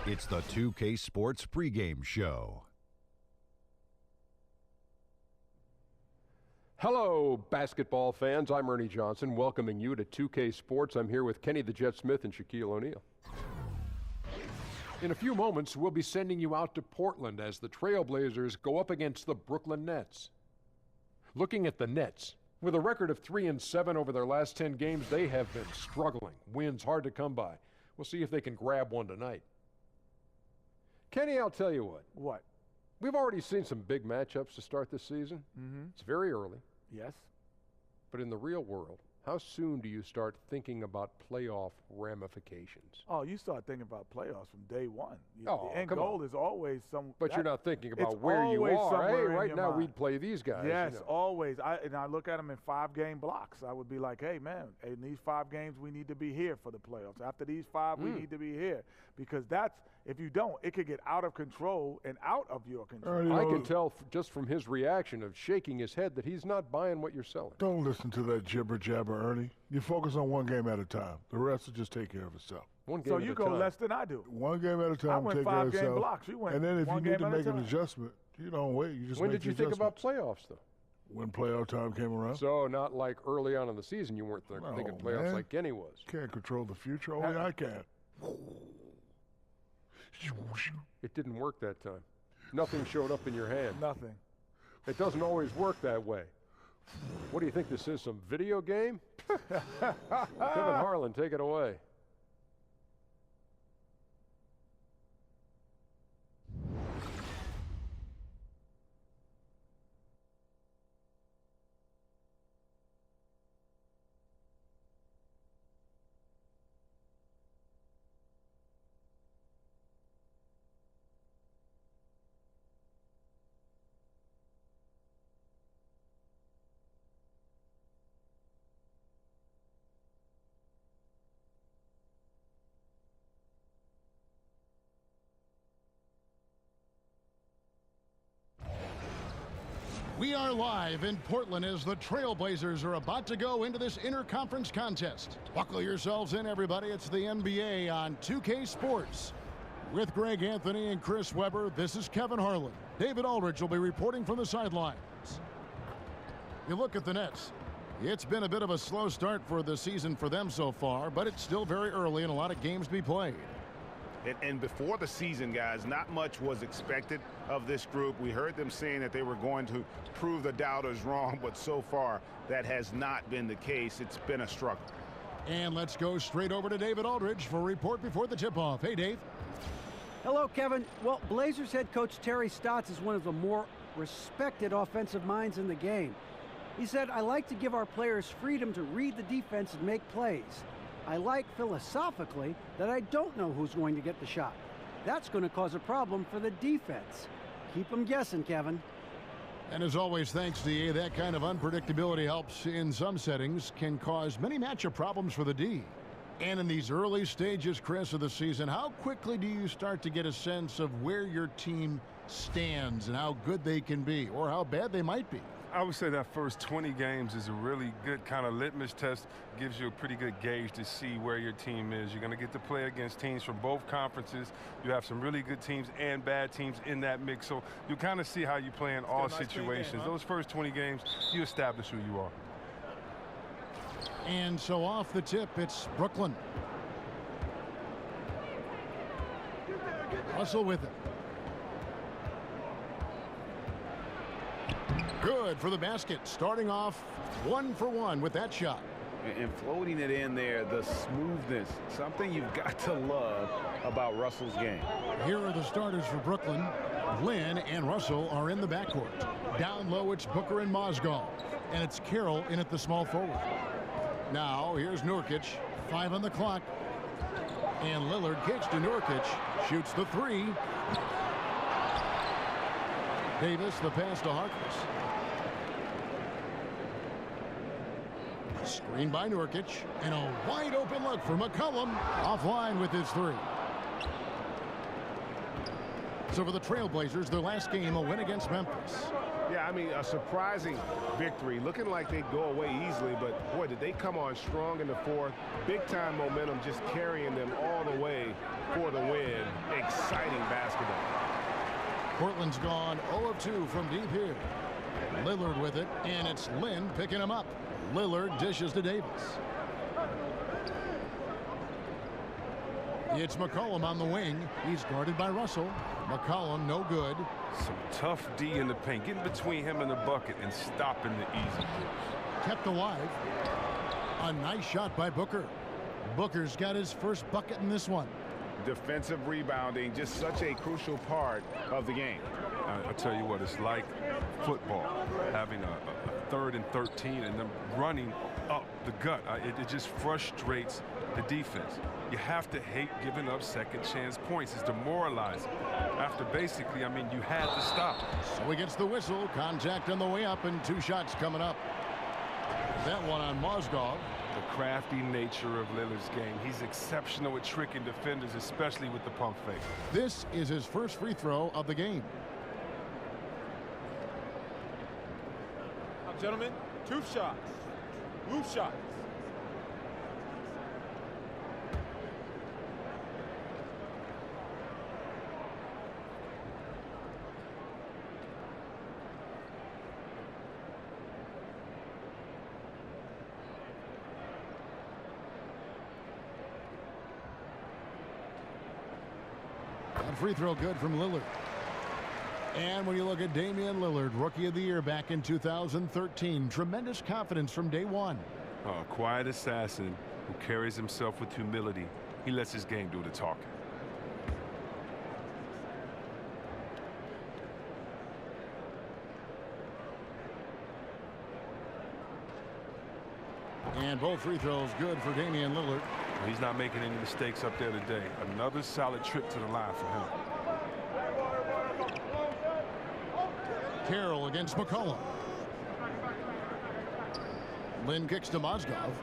It's the 2K Sports pregame show. Hello, basketball fans. I'm Ernie Johnson, welcoming you to 2K Sports. I'm here with Kenny the Jet Smith and Shaquille O'Neal. In a few moments, we'll be sending you out to Portland as the Trailblazers go up against the Brooklyn Nets. Looking at the Nets, with a record of 3-7 over their last 10 games, they have been struggling. Wins hard to come by. We'll see if they can grab one tonight. Kenny, I'll tell you what. What? We've already seen some big matchups to start this season. It's very early. Yes. But in the real world, how soon do you start thinking about playoff ramifications? Oh, you start thinking about playoffs from day one. Oh, the end come goal on. is always some. But you're not thinking about it's where you always are. Hey, somewhere in right your now mind. we'd play these guys. Yes, you know. always. I look at them in 5-game blocks. I would be like, hey, man, in these 5 games, we need to be here for the playoffs. After these 5, we need to be here. Because that's, if you don't, it could get out of control and out of your control. I can tell just from his reaction of shaking his head that he's not buying what you're selling. Don't listen to that jibber-jabber, Ernie. You focus on one game at a time. The rest will just take care of itself. One game So at you a go time. less than I do. One game at a time, I went take care of 5-game itself. blocks. You went and then if you one need game to at a make an time. adjustment, you don't wait. You just When make did you the think about adjustment. playoffs, though? When playoff time came around. So not like early on in the season you weren't thinking playoffs man. like Kenny was. Can't control the future. Only I can. It didn't work that time. Nothing showed up in your hand. Nothing. It doesn't always work that way. What do you think this is, some video game? Kevin Harlan, take it away. We are live in Portland as the Trailblazers are about to go into this interconference contest. Buckle yourselves in, everybody. It's the NBA on 2K Sports. With Greg Anthony and Chris Webber, this is Kevin Harlan. David Aldridge will be reporting from the sidelines. You look at the Nets. It's been a bit of a slow start for the season for them so far, but it's still very early and a lot of games to be played. And before the season, guys, not much was expected of this group. We heard them saying that they were going to prove the doubters wrong, but so far that has not been the case. It's been a struggle. And let's go straight over to David Aldridge for a report before the tip-off. Hey, Dave. Hello, Kevin. Well, Blazers head coach Terry Stotts is one of the more respected offensive minds in the game. He said, "I like to give our players freedom to read the defense and make plays. I like philosophically that I don't know who's going to get the shot. That's going to cause a problem for the defense. Keep them guessing, Kevin." And as always, thanks to you. That kind of unpredictability helps in some settings, can cause many matchup problems for the D. And in these early stages, Chris, of the season, how quickly do you start to get a sense of where your team stands and how good they can be or how bad they might be? I would say that first 20 games is a really good kind of litmus test, gives you a pretty good gauge to see where your team is. You're going to get to play against teams from both conferences. You have some really good teams and bad teams in that mix, so you kind of see how you play in all situations. Those first 20 games, you establish who you are. And so off the tip, it's Brooklyn. Russell with it. Good for the basket. Starting off 1 for 1 with that shot. And floating it in there, the smoothness, something you've got to love about Russell's game. Here are the starters for Brooklyn. Lynn and Russell are in the backcourt. Down low, it's Booker and Mozgov. And it's Carroll in at the small forward. Now, here's Nurkic. 5 on the clock. And Lillard kicks to Nurkic. Shoots the 3. Davis, the pass to Harkless. Screen by Nurkic, and a wide open look for McCollum. Offline with his 3. So for the Trailblazers, their last game, a win against Memphis. Yeah, I mean, a surprising victory. Looking like they'd go away easily, but boy, did they come on strong in the fourth. Big-time momentum just carrying them all the way for the win. Exciting basketball. Portland's gone 0 of 2 from deep here. Lillard with it, and it's Lynn picking him up. Lillard dishes to Davis. It's McCollum on the wing. He's guarded by Russell. McCollum no good. Some tough D in the paint. Getting between him and the bucket and stopping the easy push. Kept alive. A nice shot by Booker. Booker's got his first bucket in this one. Defensive rebounding, just such a crucial part of the game. I tell you what, it's like football, having a 3rd and 13 and them running up the gut. It just frustrates the defense. You have to hate giving up second chance points. It's demoralizing. After basically, I mean, you had to stop. So he gets the whistle. Contact on the way up and 2 shots coming up. That one on Mozgov. The crafty nature of Lillard's game. He's exceptional at tricking defenders, especially with the pump fake. This is his first free throw of the game. Now, gentlemen, 2 shots. Move shots. Free throw good from Lillard. And when you look at Damian Lillard, Rookie of the Year back in 2013, tremendous confidence from day one. A quiet assassin who carries himself with humility. He lets his game do the talking. And both free throws good for Damian Lillard. He's not making any mistakes up there today. Another solid trip to the line for him. Carroll against McCollum. Lynn kicks to Mozgov.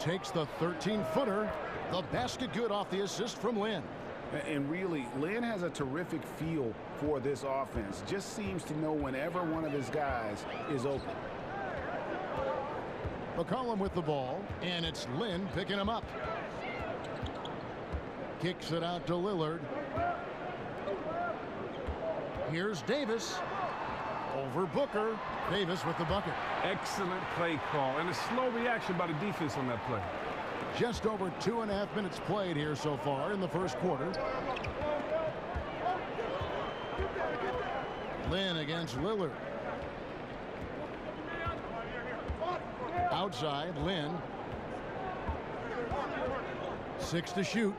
Takes the 13-footer. The basket good off the assist from Lynn. And really, Lynn has a terrific feel for this offense. Just seems to know whenever one of his guys is open. McCollum with the ball, and it's Lynn picking him up. Kicks it out to Lillard. Here's Davis. Over Booker. Davis with the bucket. Excellent play call and a slow reaction by the defense on that play. Just over 2.5 minutes played here so far in the first quarter. Lynn against Lillard. Outside, Lynn. 6 to shoot.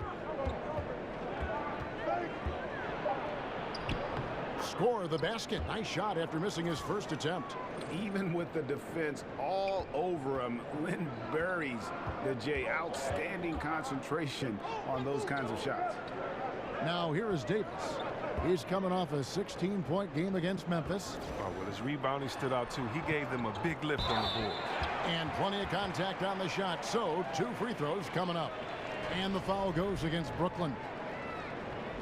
Score the basket. Nice shot after missing his first attempt. Even with the defense all over him, Lynn buries the J. Outstanding concentration on those kinds of shots. Now here is Davis. He's coming off a 16-point game against Memphis. Oh, well, his rebounding stood out too. He gave them a big lift on the board. And plenty of contact on the shot. So 2 free throws coming up. And the foul goes against Brooklyn.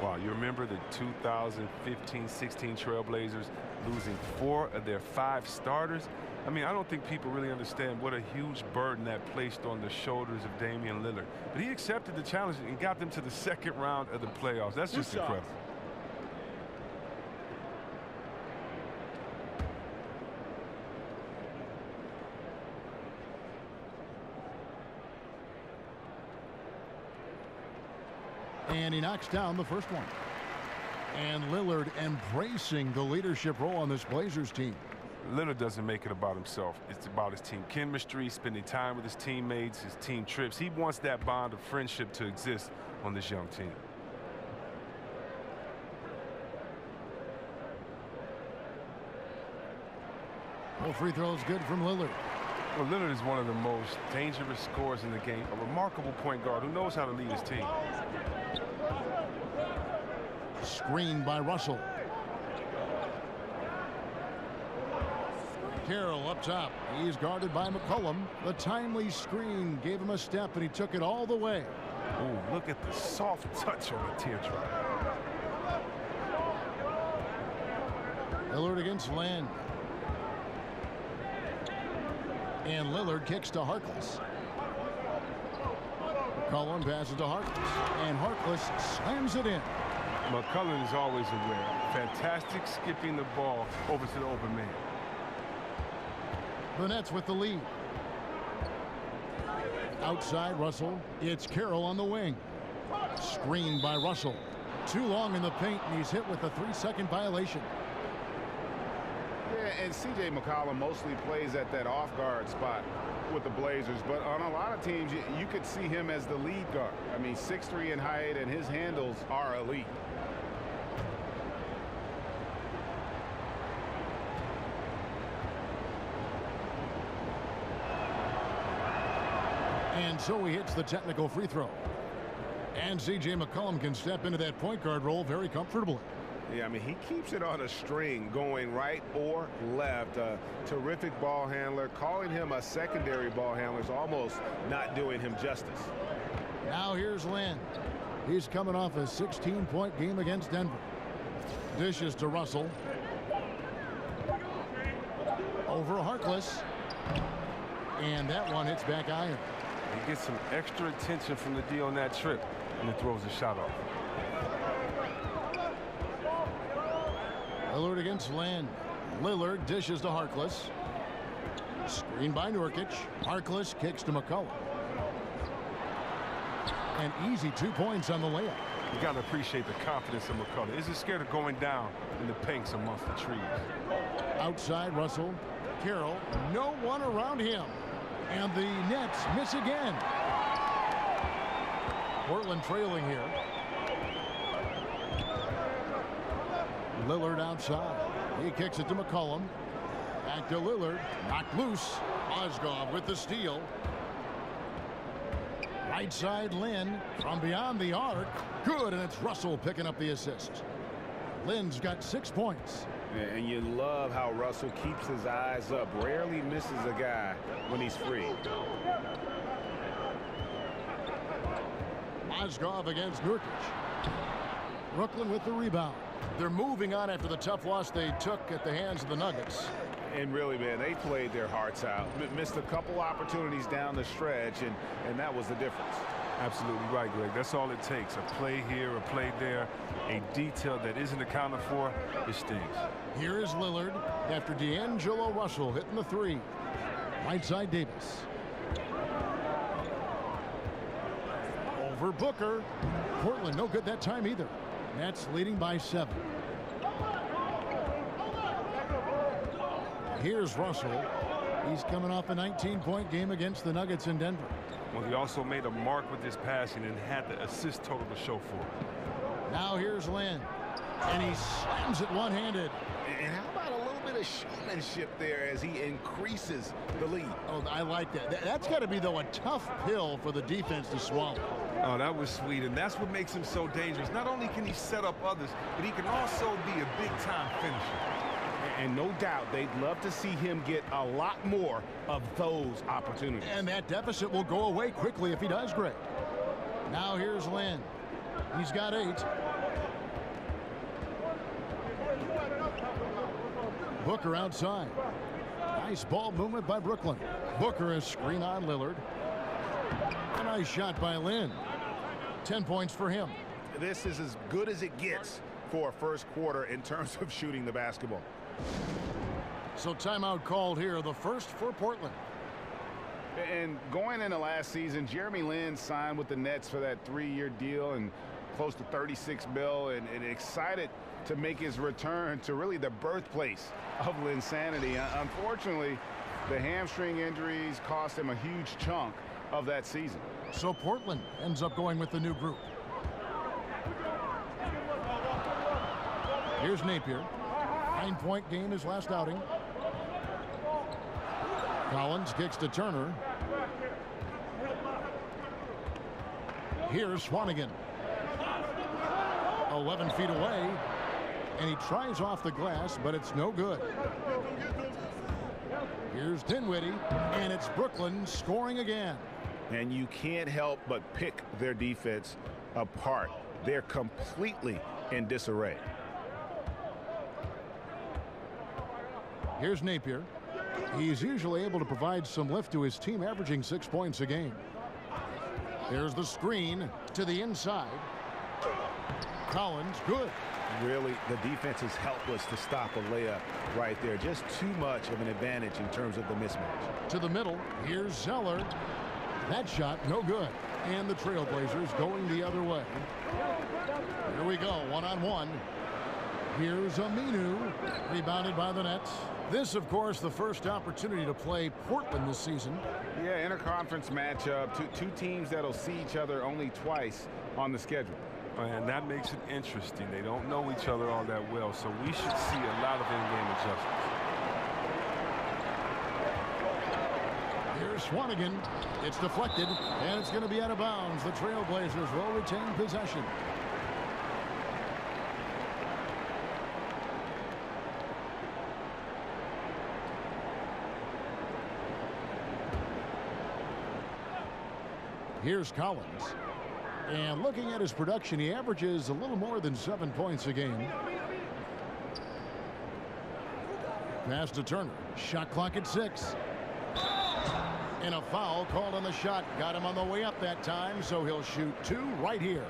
Wow, you remember the 2015-16 Trailblazers losing 4 of their 5 starters? I mean, I don't think people really understand what a huge burden that placed on the shoulders of Damian Lillard. But he accepted the challenge and got them to the 2nd round of the playoffs. That's just incredible. And he knocks down the first one. And Lillard embracing the leadership role on this Blazers team. Lillard doesn't make it about himself. It's about his team chemistry, spending time with his teammates, his team trips. He wants that bond of friendship to exist on this young team. Well, free throws good from Lillard. Well, Lillard is one of the most dangerous scorers in the game, a remarkable point guard who knows how to lead his team. Screened by Russell. Carroll up top. He's guarded by McCollum. The timely screen gave him a step, and he took it all the way. Oh, look at the soft touch on the teardrop. Lillard against Lynn. And Lillard kicks to Harkless. McCollum passes to Harkless. And Harkless slams it in. McCollum is always aware. Fantastic skipping the ball over to the open man. The Nets with the lead. Outside Russell. It's Carroll on the wing. Screened by Russell. Too long in the paint, and he's hit with a 3-second violation. Yeah, and C.J. McCollum mostly plays at that off-guard spot with the Blazers, but on a lot of teams, you could see him as the lead guard. I mean, 6'3" in height, and his handles are elite. And so he hits the technical free throw. And C.J. McCollum can step into that point guard role very comfortably. Yeah, I mean, he keeps it on a string going right or left. Terrific ball handler. Calling him a secondary ball handler is almost not doing him justice. Now here's Lynn. He's coming off a 16-point game against Denver. Dishes to Russell. Over Harkless. And that one hits back iron. He gets some extra attention from the D on that trip, and he throws the shot off. Lillard against Land. Lillard dishes to Harkless. Screen by Nurkic. Harkless kicks to McCollum. An easy 2 points on the layup. You got to appreciate the confidence of McCollum. Isn't scared of going down in the pinks amongst the trees. Outside Russell. Carroll. No one around him. And the Nets miss again. Portland trailing here. Lillard outside. He kicks it to McCollum. Back to Lillard. Knocked loose. Mozgov with the steal. Right side Lynn from beyond the arc. Good, and it's Russell picking up the assist. Lynn's got 6 points. And you love how Russell keeps his eyes up. Rarely misses a guy when he's free. Mozgov against Nurkic. Brooklyn with the rebound. They're moving on after the tough loss they took at the hands of the Nuggets. And really, man, they played their hearts out. Missed a couple opportunities down the stretch, and that was the difference. Absolutely right, Greg. That's all it takes. A play here, a play there, a detail that isn't accounted for, it stings. Here is Lillard after D'Angelo Russell hitting the three. Right side Davis. Over Booker. Portland no good that time either. Nets leading by 7. Here's Russell. He's coming off a 19-point game against the Nuggets in Denver. Well, he also made a mark with his passing and had the assist total to show for it. Now here's Lynn. And he slams it one-handed. And how about a little bit of showmanship there as he increases the lead? Oh, I like that. That's got to be, though, a tough pill for the defense to swallow. Oh, that was sweet, and that's what makes him so dangerous. Not only can he set up others, but he can also be a big-time finisher. And no doubt they'd love to see him get a lot more of those opportunities. And that deficit will go away quickly if he does great. Now here's Lynn. He's got 8. Booker outside. Nice ball movement by Brooklyn. Booker is screen on Lillard. A nice shot by Lynn. 10 points for him. This is as good as it gets for a first quarter in terms of shooting the basketball. So timeout called here, the first for Portland. And going into last season, Jeremy Lin signed with the Nets for that 3-year deal and close to $36 million, and excited to make his return to really the birthplace of Linsanity. Unfortunately, the hamstring injuries cost him a huge chunk of that season. So Portland ends up going with the new group. Here's Napier. 9-point game his last outing. Collins kicks to Turner. Here's Swanigan. 11 feet away. And he tries off the glass, but it's no good. Here's Dinwiddie. And it's Brooklyn scoring again. And you can't help but pick their defense apart. They're completely in disarray. Here's Napier. He's usually able to provide some lift to his team, averaging 6 points a game. There's the screen to the inside. Collins, good. Really, the defense is helpless to stop a layup right there. Just too much of an advantage in terms of the mismatch. To the middle, here's Zeller. That shot, no good. And the Trailblazers going the other way. Here we go, one-on-one. Here's Aminu, rebounded by the Nets. This, of course, the first opportunity to play Portland this season. Yeah, interconference matchup. Two teams that'll see each other only twice on the schedule. And that makes it interesting. They don't know each other all that well, so we should see a lot of in-game adjustments. Here's Swanigan. It's deflected, and it's going to be out of bounds. The Trailblazers will retain possession. Here's Collins. And looking at his production, he averages a little more than 7 points a game. Pass to Turner. Shot clock at 6. And a foul called on the shot. Got him on the way up that time, so he'll shoot 2 right here.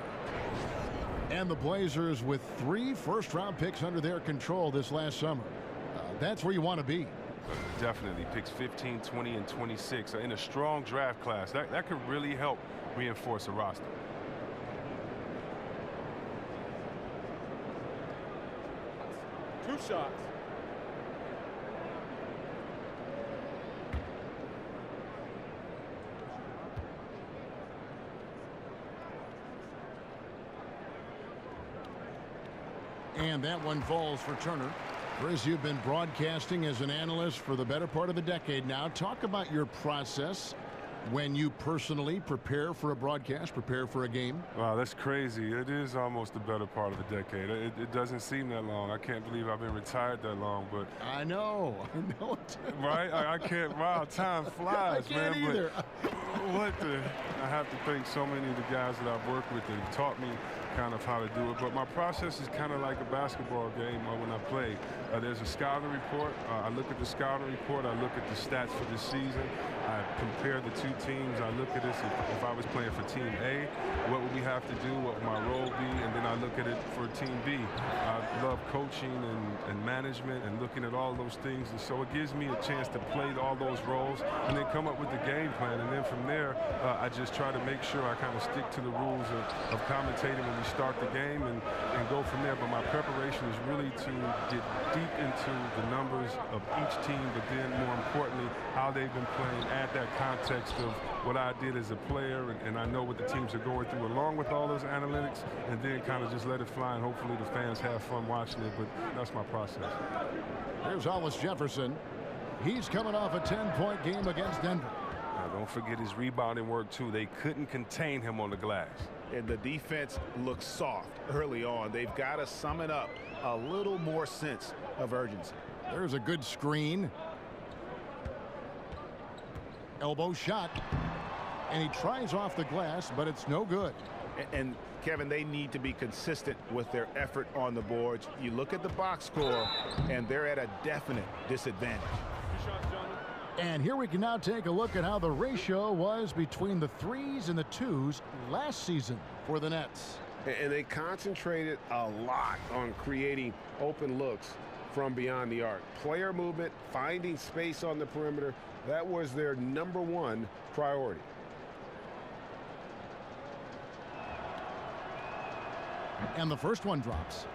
And the Blazers with 3 first-round picks under their control this last summer. That's where you want to be. Definitely. Picks 15, 20, and 26 in a strong draft class. That could really help reinforce a roster. Two shots. And that one falls for Turner. Chris, you've been broadcasting as an analyst for the better part of a decade now. Talk about your process when you personally prepare for a broadcast, prepare for a game. Wow, that's crazy. It is almost the better part of a decade. It doesn't seem that long. I can't believe I've been retired that long, but I know it. Right? I can't. Wow, time flies, I can't man. either. I have to thank so many of the guys that I've worked with that have taught me kind of how to do it. But my process is kind of like a basketball game when I play. There's a scouting report. I look at the scouting report. I look at the stats for the season. I compare the 2 teams. I look at this. If I was playing for Team A, what would we have to do? What would my role be? And then I look at it for Team B. I love coaching and management and looking at all those things. And so it gives me a chance to play all those roles and then come up with the game plan. And then from there, I just try to make sure I kind of stick to the rules of commentating when we start the game and go from there. But my preparation is really to get deep into the numbers of each team, but then more importantly, how they've been playing, add that context of what I did as a player, and I know what the teams are going through along with all those analytics, and then kind of just let it fly, and hopefully the fans have fun watching it, but that's my process. There's Hollis Jefferson. He's coming off a 10-point game against Denver. Now, don't forget his rebounding work, too. They couldn't contain him on the glass. And the defense looks soft early on. They've got to sum it up. A little more sense of urgency. There's a good screen. Elbow shot. And he tries off the glass, but it's no good. And Kevin, they need to be consistent with their effort on the boards. You look at the box score, and they're at a definite disadvantage. And here we can now take a look at how the ratio was between the 3s and the 2s last season for the Nets. And they concentrated a lot on creating open looks from beyond the arc. Player movement, finding space on the perimeter, that was their #1 priority. And the first one drops.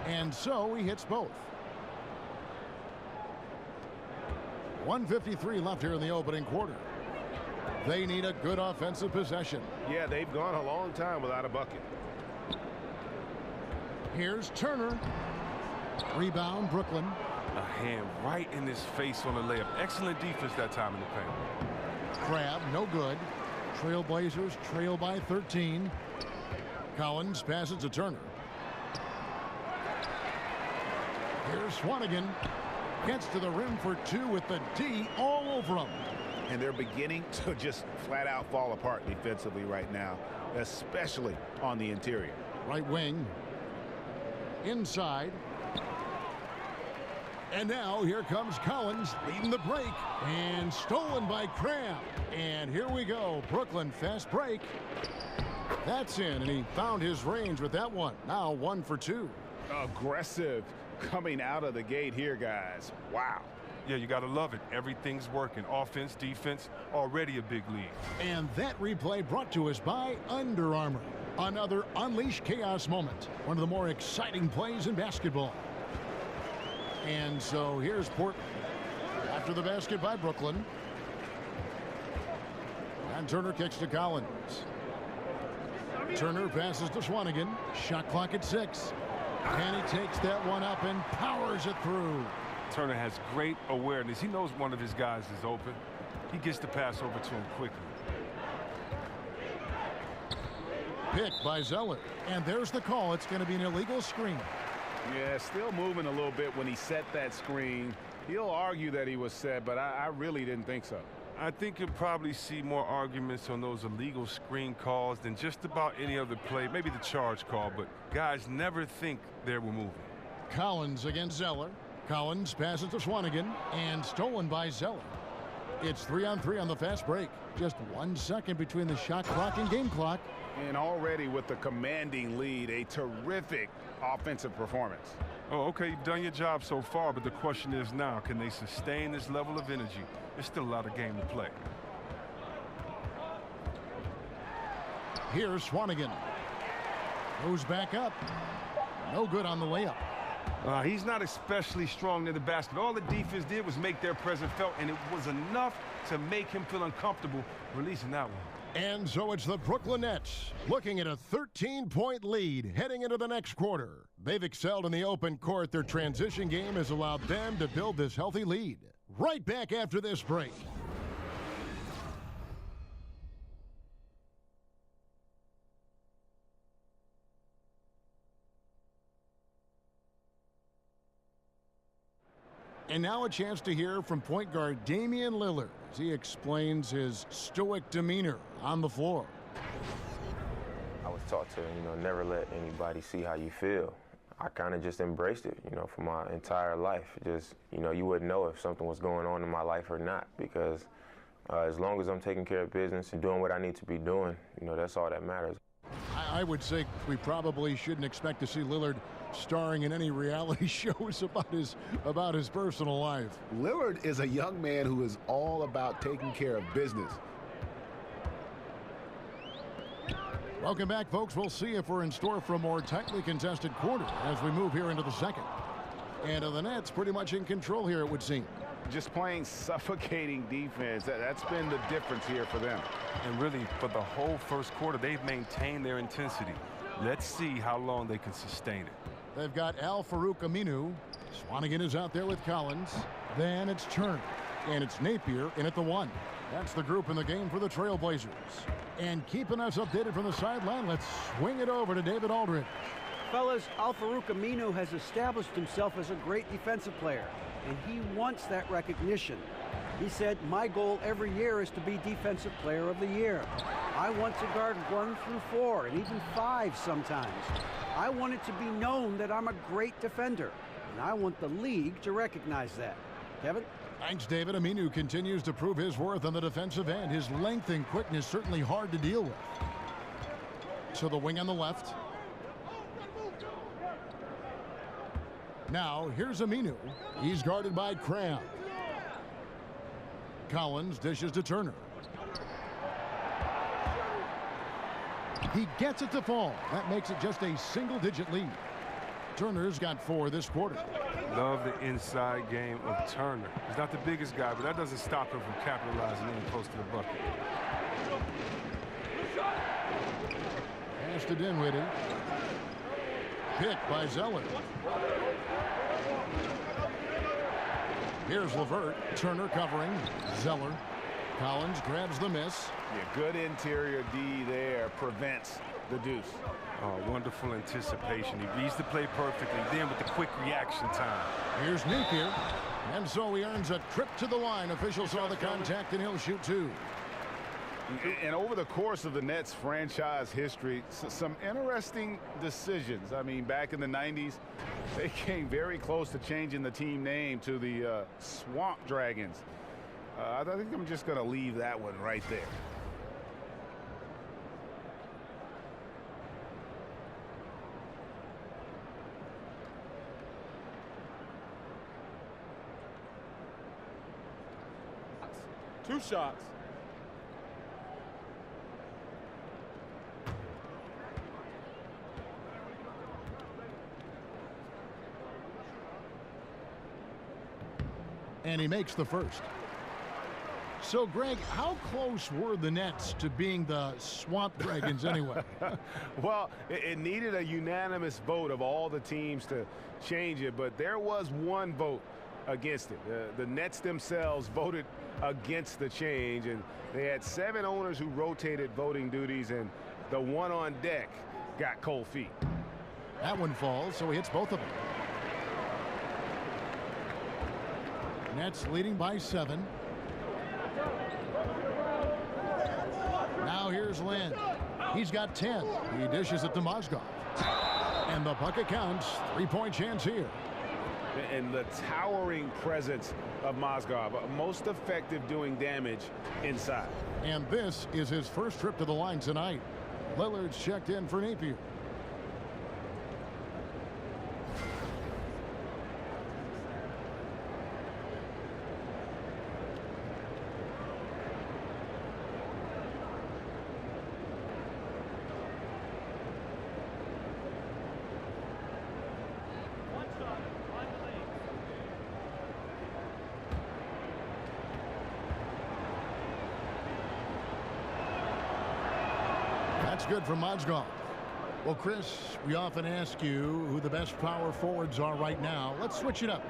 And so he hits both. 1:53 left here in the opening quarter. They need a good offensive possession. Yeah, they've gone a long time without a bucket. Here's Turner. Rebound, Brooklyn. A hand right in his face on the layup. Excellent defense that time in the paint. Crab, no good. Trailblazers trail by 13. Collins passes to Turner. Here's Swanigan. Gets to the rim for two with the D all over him. And they're beginning to just flat out fall apart defensively right now, especially on the interior. Right wing. Inside. And now here comes Collins leading the break. And stolen by Cram. And here we go. Brooklyn fast break. That's in, and he found his range with that one. Now 1 for 2. Aggressive coming out of the gate here, guys. Wow. Yeah, you got to love it. Everything's working. Offense, defense, already a big lead. And that replay brought to us by Under Armour. Another Unleash Chaos moment. One of the more exciting plays in basketball. And so here's Portland. After the basket by Brooklyn. And Turner kicks to Collins. Turner passes to Swanigan. Shot clock at 6. And he takes that one up and powers it through. Turner has great awareness. He knows one of his guys is open. He gets the pass over to him quickly. Picked by Zeller. And there's the call. It's going to be an illegal screen. Yeah, still moving a little bit when he set that screen. He'll argue that he was set, but I really didn't think so. I think you'll probably see more arguments on those illegal screen calls than just about any other play. Maybe the charge call, but guys never think they were moving. Collins against Zeller. Collins passes to Swanigan and stolen by Zeller. It's 3-on-3 on the fast break. Just 1 second between the shot clock and game clock. And already with the commanding lead, a terrific offensive performance. Oh, okay, you've done your job so far, but the question is now, can they sustain this level of energy? There's still a lot of game to play. Here's Swanigan. Goes back up. No good on the layup. He's not especially strong near the basket. All the defense did was make their presence felt, and it was enough to make him feel uncomfortable releasing that one. And so it's the Brooklyn Nets looking at a 13-point lead heading into the next quarter. They've excelled in the open court. Their transition game has allowed them to build this healthy lead. Right back after this break. And now a chance to hear from point guard Damian Lillard as he explains his stoic demeanor on the floor. I was taught to, never let anybody see how you feel. I kind of just embraced it, for my entire life. Just, you wouldn't know if something was going on in my life or not, because as long as I'm taking care of business and doing what I need to be doing, that's all that matters. I would say we probably shouldn't expect to see Lillard starring in any reality shows about his personal life. Lillard is a young man who is all about taking care of business. Welcome back, folks. We'll see if we're in store for a more tightly contested quarter as we move here into the second. And the Nets pretty much in control here, it would seem. Just playing suffocating defense. That's been the difference here for them. And really, for the whole first quarter, they've maintained their intensity. Let's see how long they can sustain it. They've got Al-Farouq Aminu. Swanigan is out there with Collins. Then it's Turner. And it's Napier in at the 1. That's the group in the game for the Trailblazers. And keeping us updated from the sideline, let's swing it over to David Aldridge. Fellas, Al-Farouq Aminu has established himself as a great defensive player, and he wants that recognition. He said, my goal every year is to be Defensive Player of the Year. I want to guard 1 through 4, and even 5 sometimes. I want it to be known that I'm a great defender, and I want the league to recognize that. Kevin? Thanks, David. Aminu continues to prove his worth on the defensive end. His length and quickness certainly hard to deal with. To the wing on the left. Now, here's Aminu. He's guarded by Cram. Collins dishes to Turner. He gets it to fall. That makes it just a single-digit lead. Turner's got 4 this quarter. Love the inside game of Turner. He's not the biggest guy, but that doesn't stop him from capitalizing in close to the bucket. Pass to Dinwiddie. Picked by Zeller. Here's LeVert. Turner covering. Zeller. Collins grabs the miss. Yeah, good interior D there prevents the deuce. Oh, wonderful anticipation. He reads the play perfectly. Then with the quick reaction time. Here's Napier. And so he earns a trip to the line. Officials saw the contact, and he'll shoot 2. And over the course of the Nets franchise history, some interesting decisions. I mean, back in the 90s, they came very close to changing the team name to the Swamp Dragons. I think I'm just going to leave that one right there. Two shots. And he makes the first. So, Greg, how close were the Nets to being the Swamp Dragons anyway? Well, it needed a unanimous vote of all the teams to change it, but there was one vote against it. The Nets themselves voted against the change, and they had 7 owners who rotated voting duties, and the one on deck got cold feet. That one falls, so he hits both of them. Nets leading by 7. Now here's Lynn. He's got 10. He dishes it to Mozgov. And the bucket counts. 3-point chance here. And the towering presence of Mozgov, most effective doing damage inside. And this is his first trip to the line tonight. Lillard's checked in for Napier. That's good from Mozgov. Well, Chris, we often ask you who the best power forwards are right now. Let's switch it up.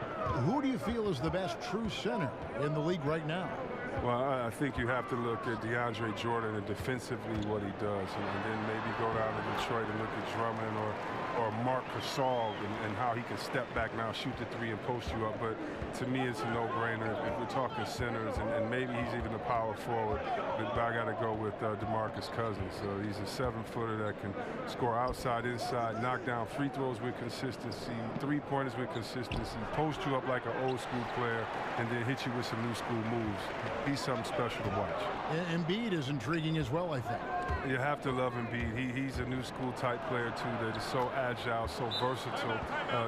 Who do you feel is the best true center in the league right now? Well, I think you have to look at DeAndre Jordan and defensively what he does, and then maybe go down to Detroit and look at Drummond or Marc Gasol and how he can step back now, shoot the 3 and post you up. But to me, it's a no-brainer if we're talking centers, and maybe he's even a power forward. But I got to go with DeMarcus Cousins. So he's a 7-footer that can score outside, inside, knock down free throws with consistency, 3-pointers with consistency, post you up like an old-school player, and then hit you with some new-school moves. He's something special to watch. Embiid is intriguing as well, I think. You have to love Embiid. He's a new school type player too that is so agile, so versatile.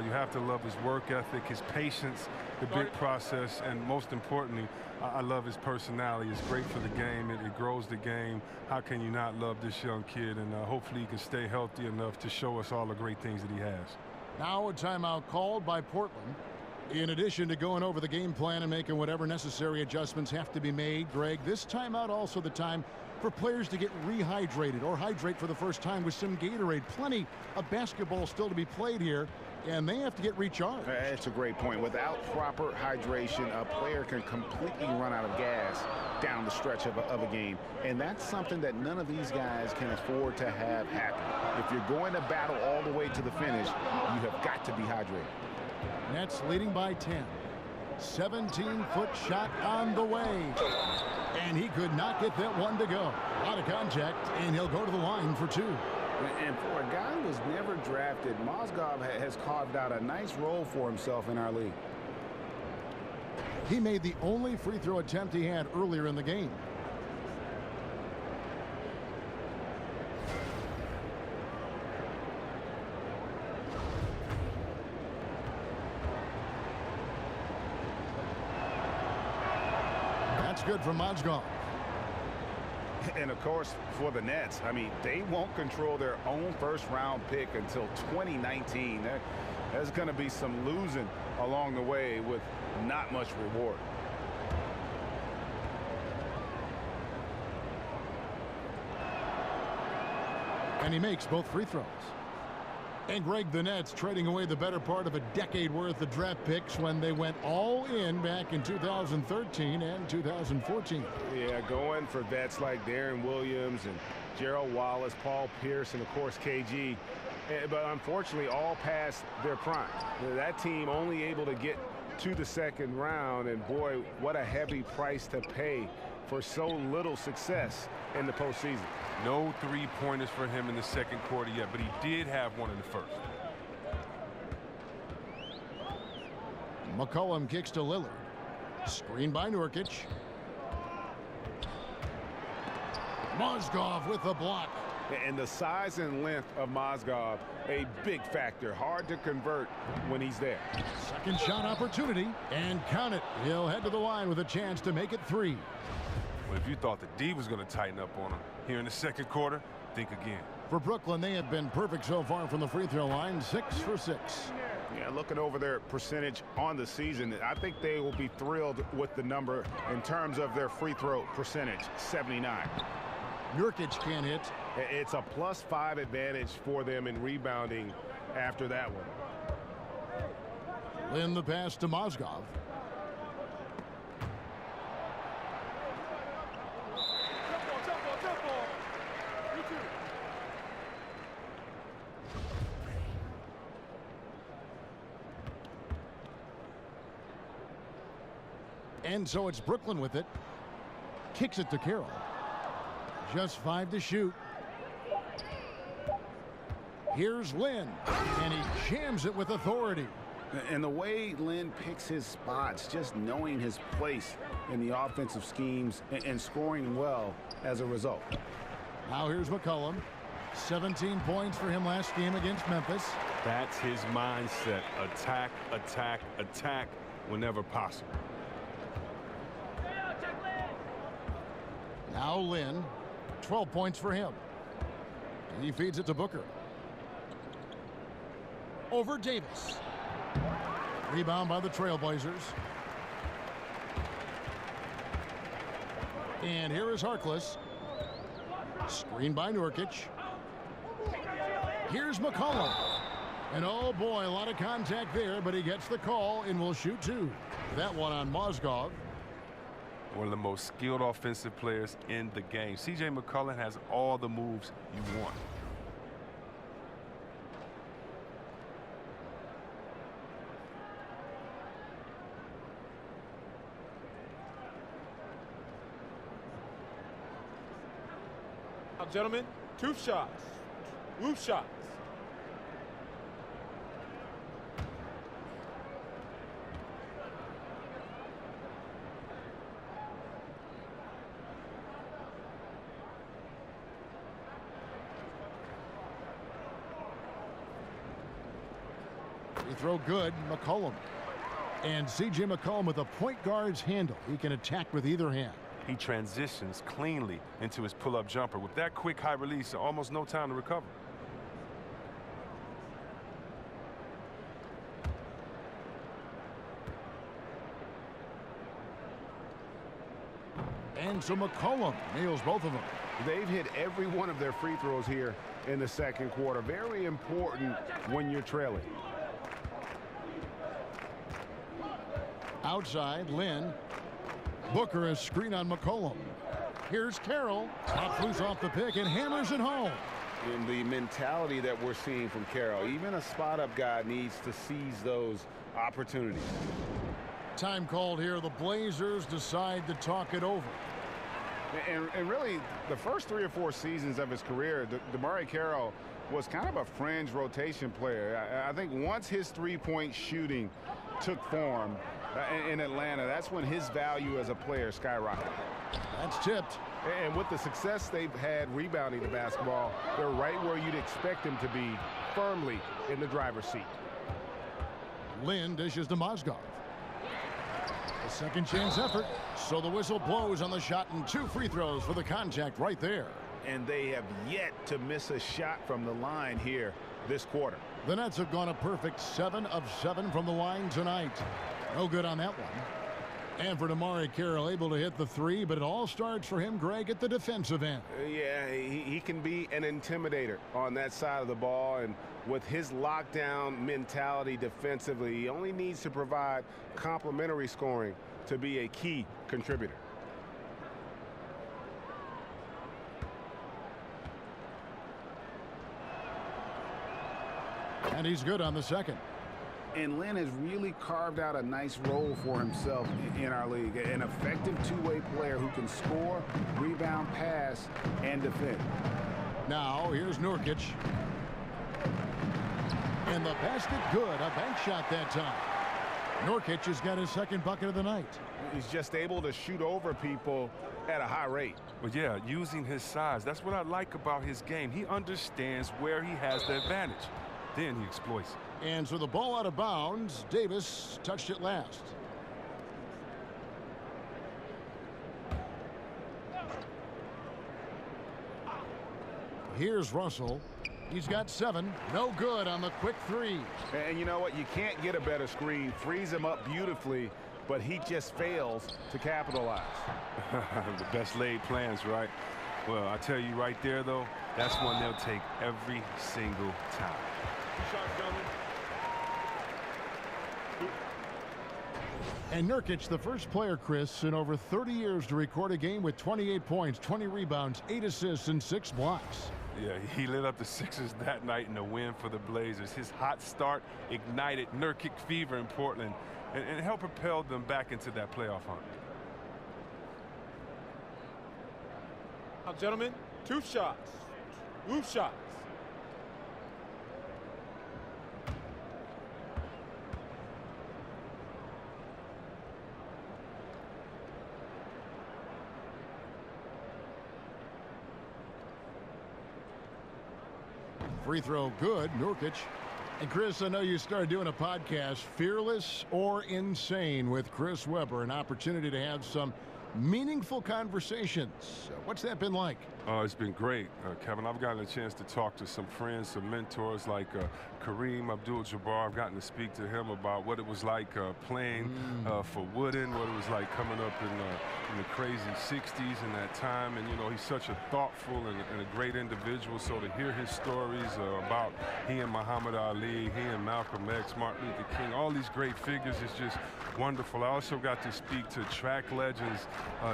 You have to love his work ethic, his patience, the big process, and most importantly, I love his personality. It's great for the game. It grows the game. How can you not love this young kid? And hopefully he can stay healthy enough to show us all the great things that he has. Now a timeout called by Portland. In addition to going over the game plan and making whatever necessary adjustments have to be made, Greg, this timeout also the time for players to get rehydrated or hydrate for the first time with some Gatorade. Plenty of basketball still to be played here, and they have to get recharged. That's a great point. Without proper hydration, a player can completely run out of gas down the stretch of a game. And that's something that none of these guys can afford to have happen. If you're going to battle all the way to the finish, you have got to be hydrated. Nets leading by 10. 17-foot shot on the way. And he could not get that one to go. Out of contact, and he'll go to the line for 2. And for a guy who was never drafted, Mozgov has carved out a nice role for himself in our league. He made the only free throw attempt he had earlier in the game. That's good from Mozgov. And of course, for the Nets, I mean, they won't control their own first-round pick until 2019. There's going to be some losing along the way with not much reward. And he makes both free throws. And Greg, the Nets trading away the better part of a decade worth of draft picks when they went all in back in 2013 and 2014. Yeah, going for vets like Darren Williams and Gerald Wallace, Paul Pierce, and of course KG. But unfortunately, all past their prime. That team only able to get to the second round, and boy, what a heavy price to pay for so little success in the postseason. No three-pointers for him in the second quarter yet, but he did have one in the first. McCollum kicks to Lillard. Screen by Nurkic. Mozgov with the block. And the size and length of Mozgov, a big factor. Hard to convert when he's there. Second shot opportunity, and count it. He'll head to the line with a chance to make it 3. Well, if you thought the D was going to tighten up on him here in the second quarter, think again. For Brooklyn, they have been perfect so far from the free throw line, 6 for 6. Yeah, looking over their percentage on the season, I think they will be thrilled with the number in terms of their free throw percentage, 79. Nurkic can't hit. It's a +5 advantage for them in rebounding after that one. Lynn the pass to Mozgov. And so it's Brooklyn with it. Kicks it to Carroll. Just 5 to shoot. Here's Lynn, and he jams it with authority. And the way Lynn picks his spots, just knowing his place in the offensive schemes and scoring well as a result. Now here's McCollum. 17 points for him last game against Memphis. That's his mindset. Attack, attack, attack whenever possible. Now Lynn, 12 points for him. He feeds it to Booker. Over Davis. Rebound by the Trailblazers. And here is Harkless. Screen by Nurkic. Here's McCollum. And oh boy, a lot of contact there, but he gets the call and will shoot 2. That one on Mozgov. One of the most skilled offensive players in the game. C.J. McCollum has all the moves you want. Now, gentlemen, 2 shots. Roof shots. Free throw good, McCollum. And C.J. McCollum with a point guard's handle. He can attack with either hand. He transitions cleanly into his pull-up jumper. With that quick high release, almost no time to recover. And so McCollum nails both of them. They've hit every one of their free throws here in the second quarter. Very important when you're trailing. Outside, Lynn. Booker a screen on McCollum. Here's Carroll. Pops loose off the pick and hammers it home. And the mentality that we're seeing from Carroll, even a spot-up guy needs to seize those opportunities. Time called here. The Blazers decide to talk it over. And really, the first 3 or 4 seasons of his career, DeMarre Carroll was kind of a fringe rotation player. I think once his three-point shooting took form in Atlanta, that's when his value as a player skyrocketed. That's tipped. And with the success they've had rebounding the basketball, they're right where you'd expect them to be, firmly in the driver's seat. Lynn dishes to Mozgov. A second chance effort. So the whistle blows on the shot and 2 free throws for the contact right there. And they have yet to miss a shot from the line here this quarter. The Nets have gone a perfect 7 of 7 from the line tonight. No good on that one. And for Damari Carroll, able to hit the three, but it all starts for him, Greg, at the defensive end. Yeah, he can be an intimidator on that side of the ball, and with his lockdown mentality defensively, he only needs to provide complementary scoring to be a key contributor. And he's good on the second. And Lynn has really carved out a nice role for himself in our league. An effective two-way player who can score, rebound, pass, and defend. Now, here's Nurkic. And the basket good. A bank shot that time. Nurkic has got his second bucket of the night. He's just able to shoot over people at a high rate. Well, yeah, using his size. That's what I like about his game. He understands where he has the advantage. Then he exploits it. And so the ball out of bounds. Davis touched it last. Here's Russell. He's got 7. No good on the quick three. And you know what? You can't get a better screen. Frees him up beautifully, but he just fails to capitalize. The best laid plans, right? Well, I tell you right there, though, that's one they'll take every single time. Shot coming. And Nurkic, the first player, Chris, in over 30 years to record a game with 28 points, 20 rebounds, 8 assists, and 6 blocks. Yeah, he lit up the Sixers that night in the win for the Blazers. His hot start ignited Nurkic fever in Portland and helped propel them back into that playoff hunt. Now, gentlemen, 2 shots. 2 shots. Free throw good, Nurkic. And Chris, I know you started doing a podcast, Fearless or Insane, with Chris Webber, an opportunity to have some meaningful conversations. What's that been like? Oh, it's been great, Kevin. I've gotten a chance to talk to some friends, some mentors like Kareem Abdul-Jabbar. I've gotten to speak to him about what it was like playing for Wooden, what it was like coming up in the crazy 60s in that time. And, you know, he's such a thoughtful and a great individual. So to hear his stories about he and Muhammad Ali, he and Malcolm X, Martin Luther King, all these great figures is just wonderful. I also got to speak to track legends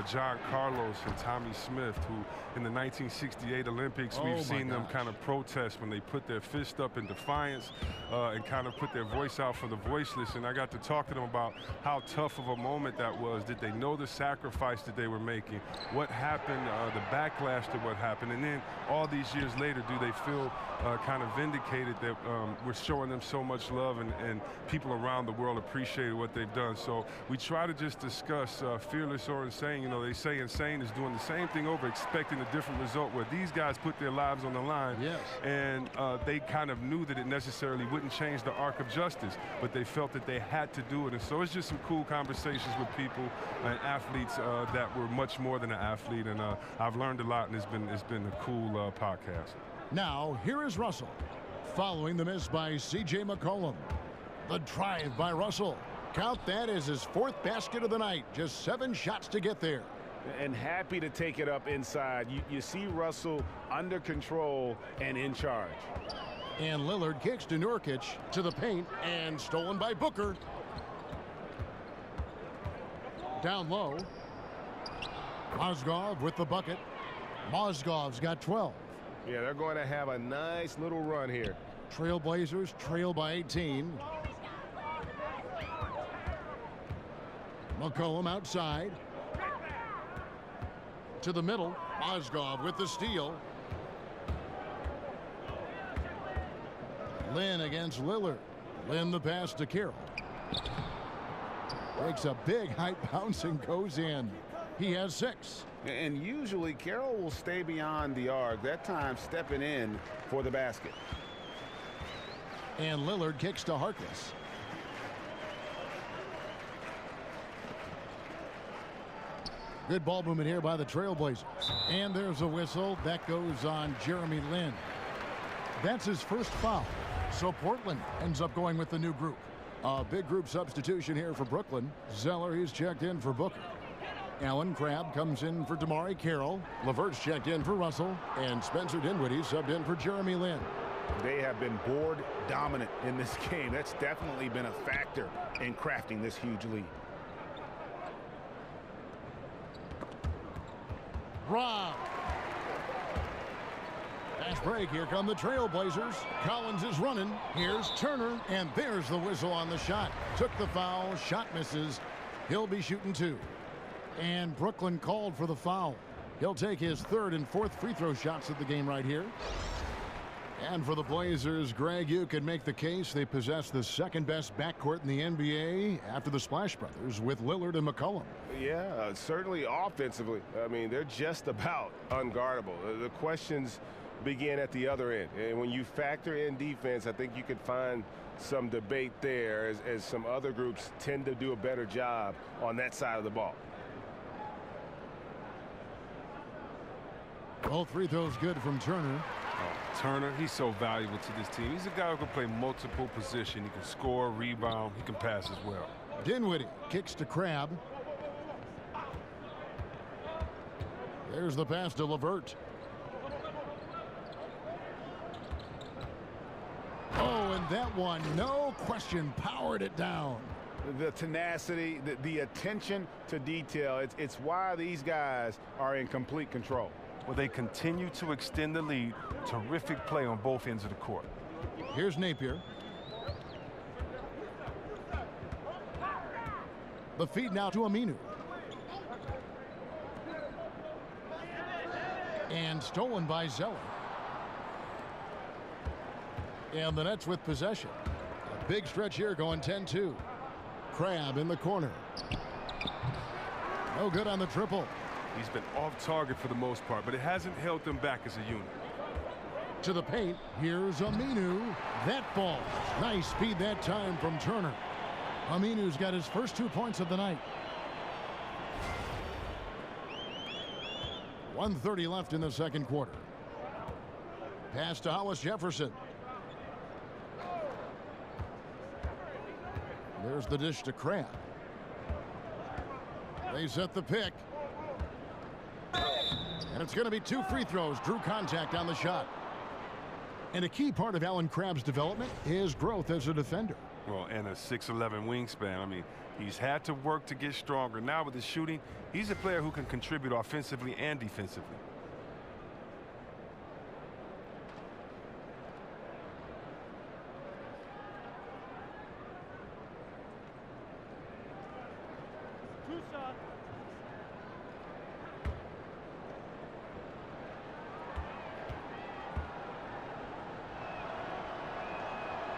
John Carlos and Tommy Smith, who in the 1968 Olympics, we've seen them kind of protest when they put their fist up in defiance and kind of put their voice out for the voiceless. And I got to talk to them about how tough of a moment that was. Did they know the sacrifice that they were making? What happened, the backlash to what happened? And then all these years later, do they feel kind of vindicated that we're showing them so much love and people around the world appreciated what they've done? So we try to just discuss fearless or insane. You know, they say insane is doing the same thing over, expecting a different result, where these guys put their lives on the line. Yes. And they kind of knew that it necessarily wouldn't change the arc of justice, but they felt that they had to do it. And so it's just some cool conversations with people and athletes that were much more than an athlete. And I've learned a lot, and it's been a cool podcast. Now, here is Russell, following the miss by C.J. McCollum. The drive by Russell. Count that as his 4th basket of the night. Just 7 shots to get there. And happy to take it up inside. You see Russell under control and in charge. And Lillard kicks to Nurkic to the paint and stolen by Booker. Down low. Mozgov with the bucket. Mozgov's got 12. Yeah, they're going to have a nice little run here. Trailblazers trail by 18. McCollum outside. To the middle. Mozgov with the steal. Lynn against Lillard. Lynn the pass to Carroll. Breaks a big high bounce and goes in. He has 6. And usually Carroll will stay beyond the arc. That time stepping in for the basket. And Lillard kicks to Harkless. Good ball movement here by the Trailblazers. And there's a whistle. That goes on Jeremy Lin. That's his first foul. So Portland ends up going with the new group. A big group substitution here for Brooklyn. Zeller, he's checked in for Booker. Alan Crabb comes in for Damari Carroll. Levert's checked in for Russell. And Spencer Dinwiddie subbed in for Jeremy Lin. They have been board dominant in this game. That's definitely been a factor in crafting this huge lead. Rob. Fast break. Here come the Trailblazers. Collins is running. Here's Turner. And there's the whistle on the shot. Took the foul. Shot misses. He'll be shooting 2. And Brooklyn called for the foul. He'll take his 3rd and 4th free throw shots of the game right here. And for the Blazers, Greg, you could make the case they possess the 2nd best backcourt in the NBA after the Splash Brothers with Lillard and McCollum. Yeah, certainly offensively. I mean, they're just about unguardable. The questions begin at the other end. And when you factor in defense, I think you could find some debate there as some other groups tend to do a better job on that side of the ball. Both free throws good from Turner. Turner, he's so valuable to this team. He's a guy who can play multiple positions. He can score, rebound, he can pass as well. Dinwiddie kicks to Crabb. There's the pass to Levert. Oh, and that one, no question, powered it down. The tenacity, the attention to detail, it's why these guys are in complete control. Well, they continue to extend the lead. Terrific play on both ends of the court. Here's Napier. The feed now to Aminu. And stolen by Zeller. And the Nets with possession. A big stretch here going 10-2. Crabb in the corner. No good on the triple. He's been off target for the most part, but it hasn't held them back as a unit. To the paint, here's Aminu. That falls. Nice speed that time from Turner. Aminu's got his first 2 points of the night. 1:30 left in the second quarter. Pass to Hollis Jefferson. There's the dish to Crabb. They set the pick. And it's going to be 2 free throws. Drew contact on the shot. And a key part of Alan Crabb's development is growth as a defender. Well, and a 6'11" wingspan. I mean, he's had to work to get stronger. Now with his shooting, he's a player who can contribute offensively and defensively.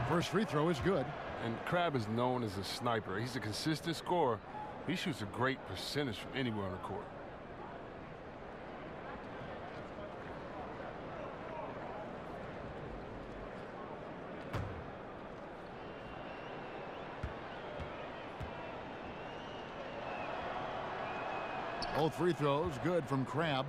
First free throw is good. And Crabb is known as a sniper. He's a consistent scorer. He shoots a great percentage from anywhere on the court. Both free throws good from Crabb.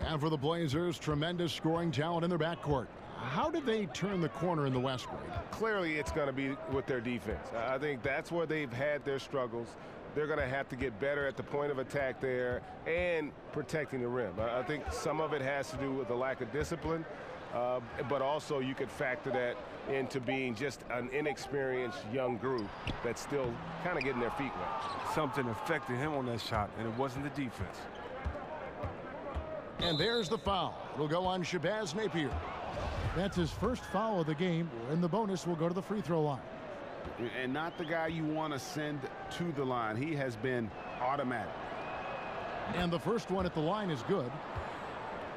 And for the Blazers, tremendous scoring talent in their backcourt. How did they turn the corner in the West, Greg? Clearly, it's going to be with their defense. I think that's where they've had their struggles. They're going to have to get better at the point of attack there and protecting the rim. I think some of it has to do with the lack of discipline, but also you could factor that into being just an inexperienced young group that's still kind of getting their feet wet. Something affected him on that shot, and it wasn't the defense. And there's the foul. It'll go on Shabazz Napier. That's his first foul of the game, and the bonus will go to the free throw line. And not the guy you want to send to the line. He has been automatic. And the first one at the line is good.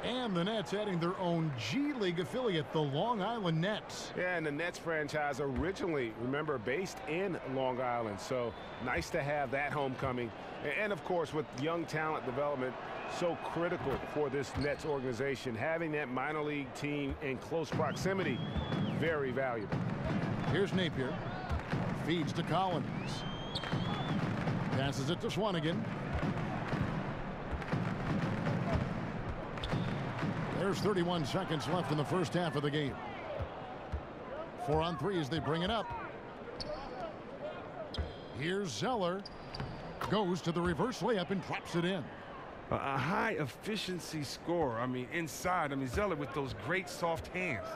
And the Nets adding their own G League affiliate, the Long Island Nets. Yeah, and the Nets franchise originally, remember, based in Long Island. So nice to have that homecoming. And of course, with young talent development, so critical for this Nets organization. Having that minor league team in close proximity, very valuable. Here's Napier. Feeds to Collins. Passes it to Swanigan. There's 31 seconds left in the first half of the game. 4 on 3 as they bring it up. Here's Zeller. Goes to the reverse layup and drops it in. A high efficiency scorer. I mean, inside. I mean, Zeller with those great soft hands.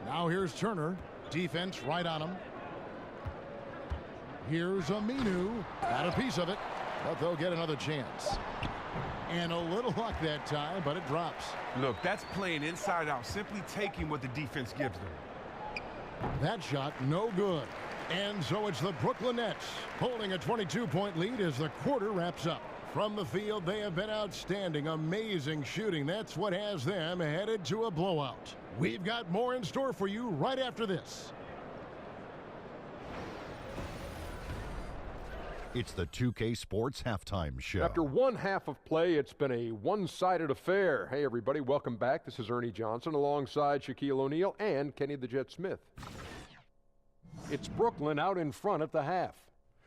Now here's Turner. Defense right on him. Here's Aminu. Got a piece of it, but they'll get another chance. And a little luck that time, but it drops. Look, that's playing inside out, simply taking what the defense gives them. That shot no good. And so it's the Brooklyn Nets holding a 22-point lead as the quarter wraps up. From the field, they have been outstanding, amazing shooting. That's what has them headed to a blowout. We've got more in store for you right after this. It's the 2K Sports Halftime Show. After one half of play, it's been a one-sided affair. Hey, everybody, welcome back. This is Ernie Johnson alongside Shaquille O'Neal and Kenny the Jet Smith. It's Brooklyn out in front at the half.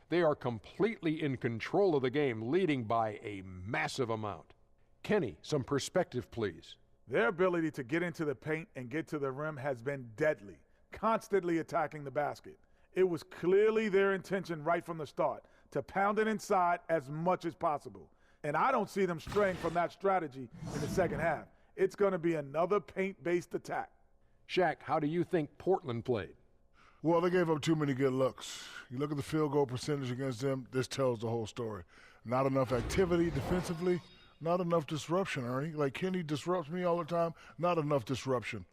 They are completely in control of the game, leading by a massive amount. Kenny, some perspective, please. Their ability to get into the paint and get to the rim has been deadly, constantly attacking the basket. It was clearly their intention right from the start to pound it inside as much as possible. And I don't see them straying from that strategy in the second half. It's going to be another paint-based attack. Shaq, how do you think Portland played? Well, they gave up too many good looks. You look at the field goal percentage against them, this tells the whole story. Not enough activity defensively, not enough disruption, Ernie. Like Kenny disrupts me all the time, not enough disruption.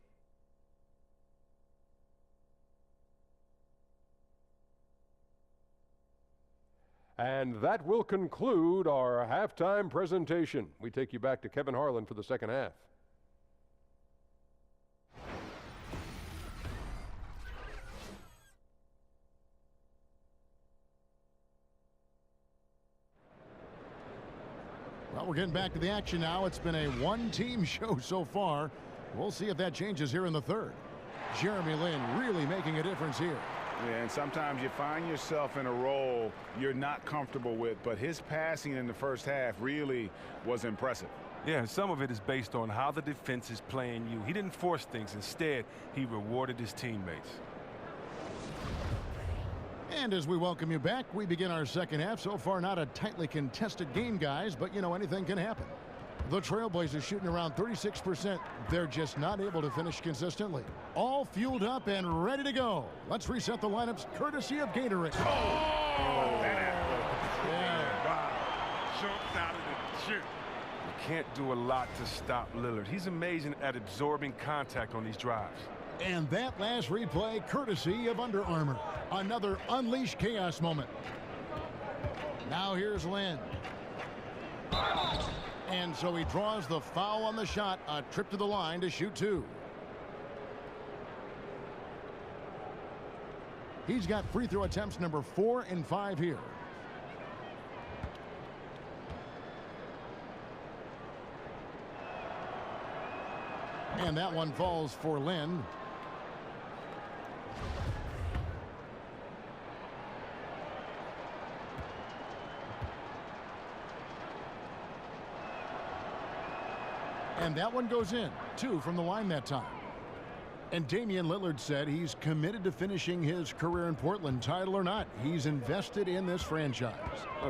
And that will conclude our halftime presentation. We take you back to Kevin Harlan for the second half. Well, we're getting back to the action now. It's been a one-team show so far. We'll see if that changes here in the third. Jeremy Lin really making a difference here. Yeah, and sometimes you find yourself in a role you're not comfortable with, but his passing in the first half really was impressive. Yeah, some of it is based on how the defense is playing you. He didn't force things. Instead, he rewarded his teammates. And as we welcome you back, we begin our second half. So far, not a tightly contested game, guys, but, you know, anything can happen. The Trailblazers shooting around 36%. They're just not able to finish consistently. All fueled up and ready to go. Let's reset the lineups courtesy of Gatorade. Oh! Yeah. Jumped out of the gym. You can't do a lot to stop Lillard. He's amazing at absorbing contact on these drives. And that last replay courtesy of Under Armour. Another Unleash Chaos moment. Now here's Lin. And so he draws the foul on the shot. A trip to the line to shoot two. He's got free throw attempts number 4 and 5 here. And that one falls for Lin. And that one goes in. 2 from the line that time. And Damian Lillard said he's committed to finishing his career in Portland, title or not. He's invested in this franchise.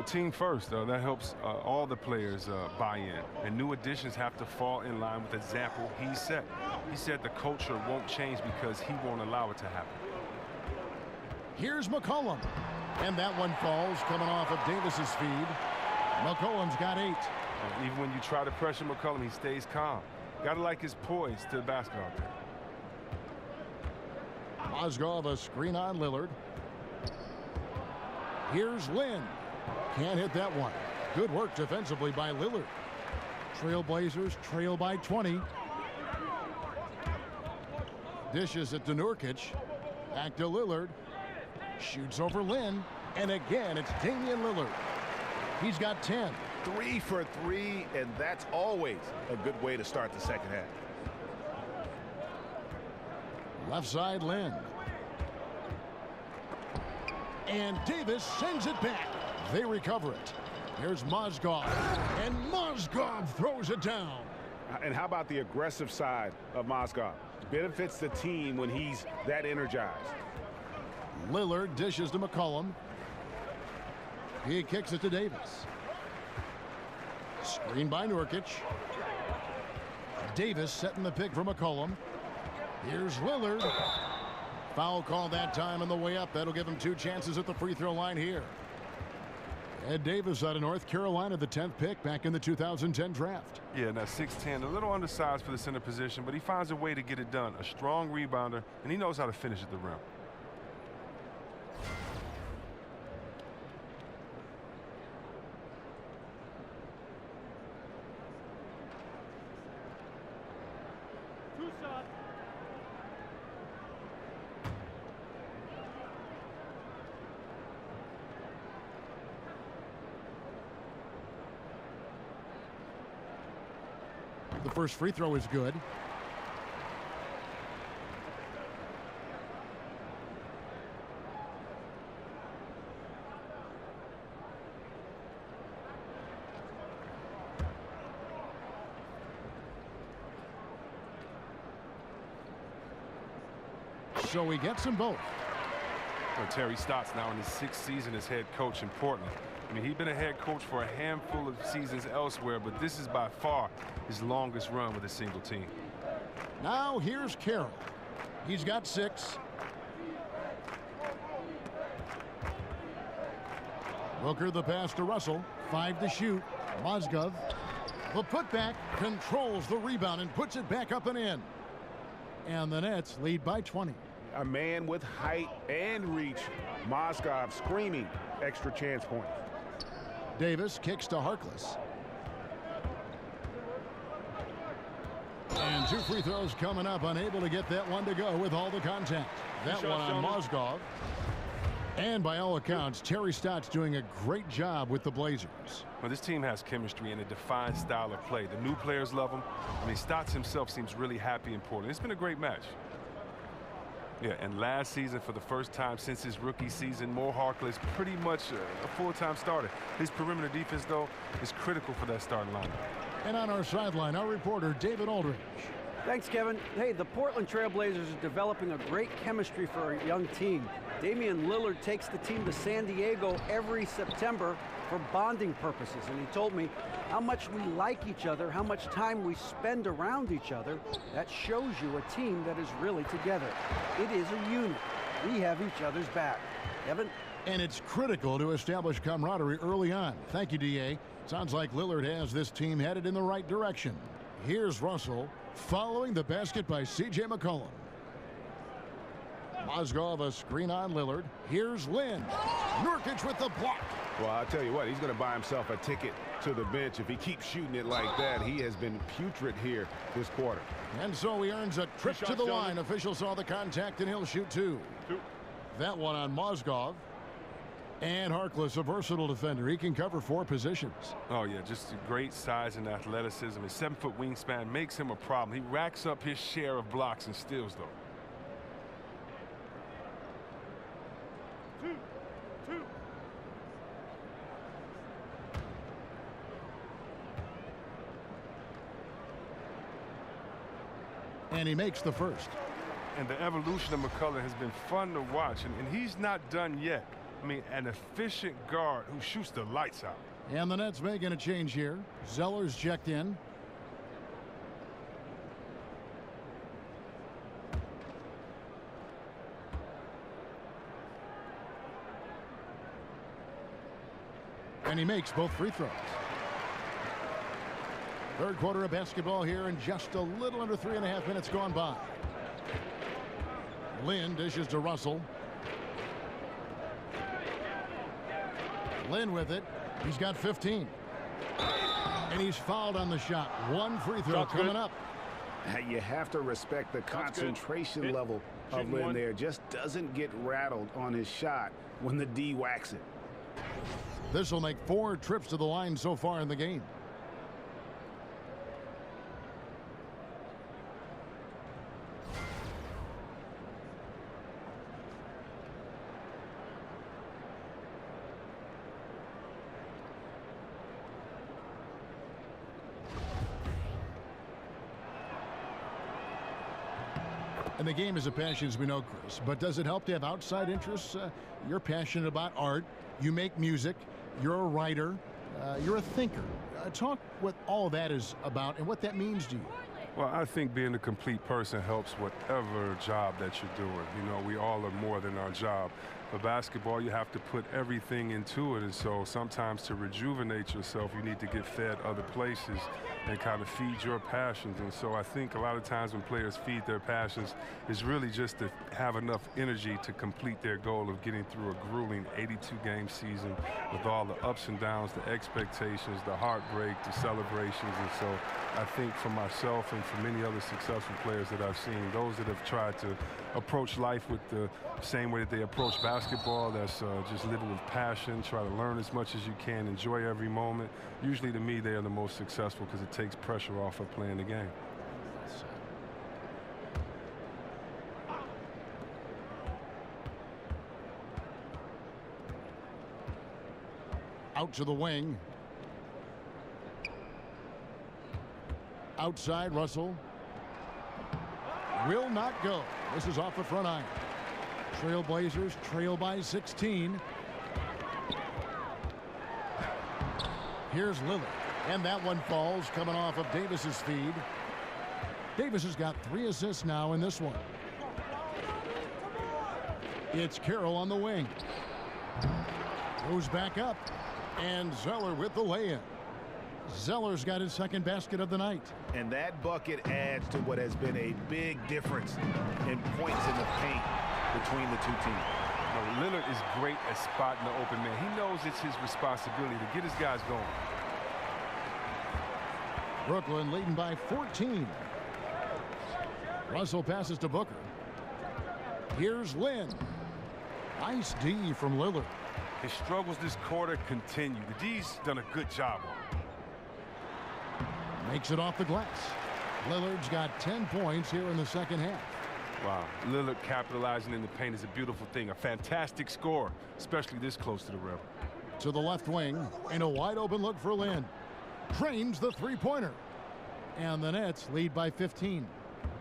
Team first, though. That helps all the players buy in. And new additions have to fall in line with the example he set. He said the culture won't change because he won't allow it to happen. Here's McCollum. And that one falls coming off of Davis's feed. McCollum's got 8. And even when you try to pressure McCollum, he stays calm. Gotta like his poise to the basket out there. Mozgov a screen on Lillard. Here's Lin. Can't hit that one. Good work defensively by Lillard. Trailblazers trail by 20. Dishes it to Nurkic. Back to Lillard. Shoots over Lin. And again, it's Damian Lillard. He's got 10. 3 for 3, and that's always a good way to start the second half. Left side, Lin. And Davis sends it back. They recover it. Here's Mozgov. And Mozgov throws it down. And how about the aggressive side of Mozgov? Benefits the team when he's that energized. Lillard dishes to McCollum. He kicks it to Davis. Screen by Nurkic. Davis setting the pick for McCollum. Here's Lillard. Foul call that time on the way up. That'll give him 2 chances at the free throw line here. Ed Davis out of North Carolina, the 10th pick back in the 2010 draft. Yeah, now 6'10", a little undersized for the center position, but he finds a way to get it done. A strong rebounder, and he knows how to finish at the rim. The first free throw is good. So he gets them both. Well, Terry Stotts now in his 6th season as head coach in Portland. I mean, he's been a head coach for a handful of seasons elsewhere, but this is by far his longest run with a single team. Now here's Carroll. He's got 6. Booker the pass to Russell. 5 to shoot. Mozgov. The putback controls the rebound and puts it back up and in. And the Nets lead by 20. A man with height and reach. Mozgov screaming extra chance point. Davis kicks to Harkless. And 2 free throws coming up. Unable to get that one to go with all the contact. That one on Mozgov. And by all accounts, Terry Stotts doing a great job with the Blazers. Well, this team has chemistry and a defined style of play. The new players love him. I mean, Stotts himself seems really happy in Portland. It's been a great match. Yeah, and last season, for the first time since his rookie season, Mo Harkless pretty much a full-time starter. His perimeter defense, though, is critical for that starting lineup. And on our sideline, our reporter, David Aldridge. Thanks, Kevin. Hey, the Portland Trailblazers are developing a great chemistry for a young team. Damian Lillard takes the team to San Diego every September for bonding purposes, and he told me how much we like each other, how much time we spend around each other. That shows you a team that is really together. It is a unit. We have each other's back. Kevin? And it's critical to establish camaraderie early on. Thank you, D.A. Sounds like Lillard has this team headed in the right direction. Here's Russell following the basket by C.J. McCollum. Mozgov a screen on Lillard. Here's Lynn. Nurkic with the block. Well, I'll tell you what, he's going to buy himself a ticket to the bench. If he keeps shooting it like that, he has been putrid here this quarter. And so he earns a trip to the line. Officials saw the contact, and he'll shoot 2. That one on Mozgov. And Harkless, a versatile defender. He can cover 4 positions. Oh, yeah, just great size and athleticism. His 7-foot wingspan makes him a problem. He racks up his share of blocks and steals, though. And he makes the first. And the evolution of McCullough has been fun to watch, and he's not done yet. I mean, an efficient guard who shoots the lights out. And the Nets making a change here. Zeller's checked in. And he makes both free throws. Third quarter of basketball here, and just a little under 3.5 minutes gone by. Lynn dishes to Russell. Lynn with it. He's got 15. And he's fouled on the shot. 1 free throw coming up. You have to respect the concentration level of Lynn there. Just doesn't get rattled on his shot when the D whacks it. This will make 4 trips to the line so far in the game. And the game is a passion, as we know, Chris. But does it help to have outside interests? You're passionate about art. You make music. You're a writer. You're a thinker. Talk what all that is about and what that means to you. Well, I think being a complete person helps whatever job that you're doing. You know, we all are more than our job. For basketball, you have to put everything into it, and so sometimes to rejuvenate yourself, you need to get fed other places and kind of feed your passions. And so I think a lot of times when players feed their passions, it's really just to have enough energy to complete their goal of getting through a grueling 82-game season with all the ups and downs, the expectations, the heartbreak, the celebrations. And so I think for myself and for many other successful players that I've seen, those that have tried to approach life with the same way that they approach basketball, that's just living with passion, try to learn as much as you can, enjoy every moment. Usually to me, they are the most successful because it takes pressure off of playing the game. Out to the wing. Outside, Russell. Will not go. This is off the front iron. Trailblazers trail by 16. Here's Lillard. And that one falls coming off of Davis's feed. Davis has got 3 assists now in this one. It's Carroll on the wing. Goes back up. And Zeller with the lay-in. Zeller's got his second basket of the night. And that bucket adds to what has been a big difference in points in the paint between the two teams. Lillard is great at spotting the open man. He knows it's his responsibility to get his guys going. Brooklyn leading by 14. Russell passes to Booker. Here's Lynn. Nice D from Lillard. His struggles this quarter continue. The D's done a good job on him. Makes it off the glass. Lillard's got 10 points here in the second half. Wow, Lillard capitalizing in the paint is a beautiful thing. A fantastic score, especially this close to the rim. To the left wing, and a wide open look for Lynn. Drains the three-pointer. And the Nets lead by 15.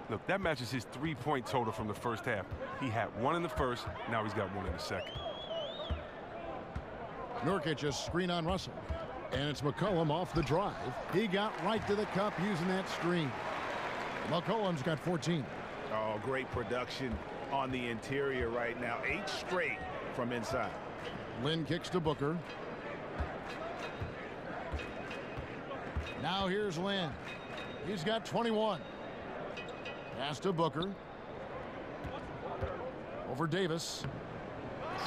Look, that matches his three-point total from the first half. He had 1 in the first, now he's got 1 in the second. Nurkic a screen on Russell. And it's McCollum off the drive. He got right to the cup using that screen. McCollum's got 14. Oh, great production on the interior right now. 8 straight from inside. Lynn kicks to Booker. Now here's Lynn. He's got 21. Pass to Booker. Over Davis.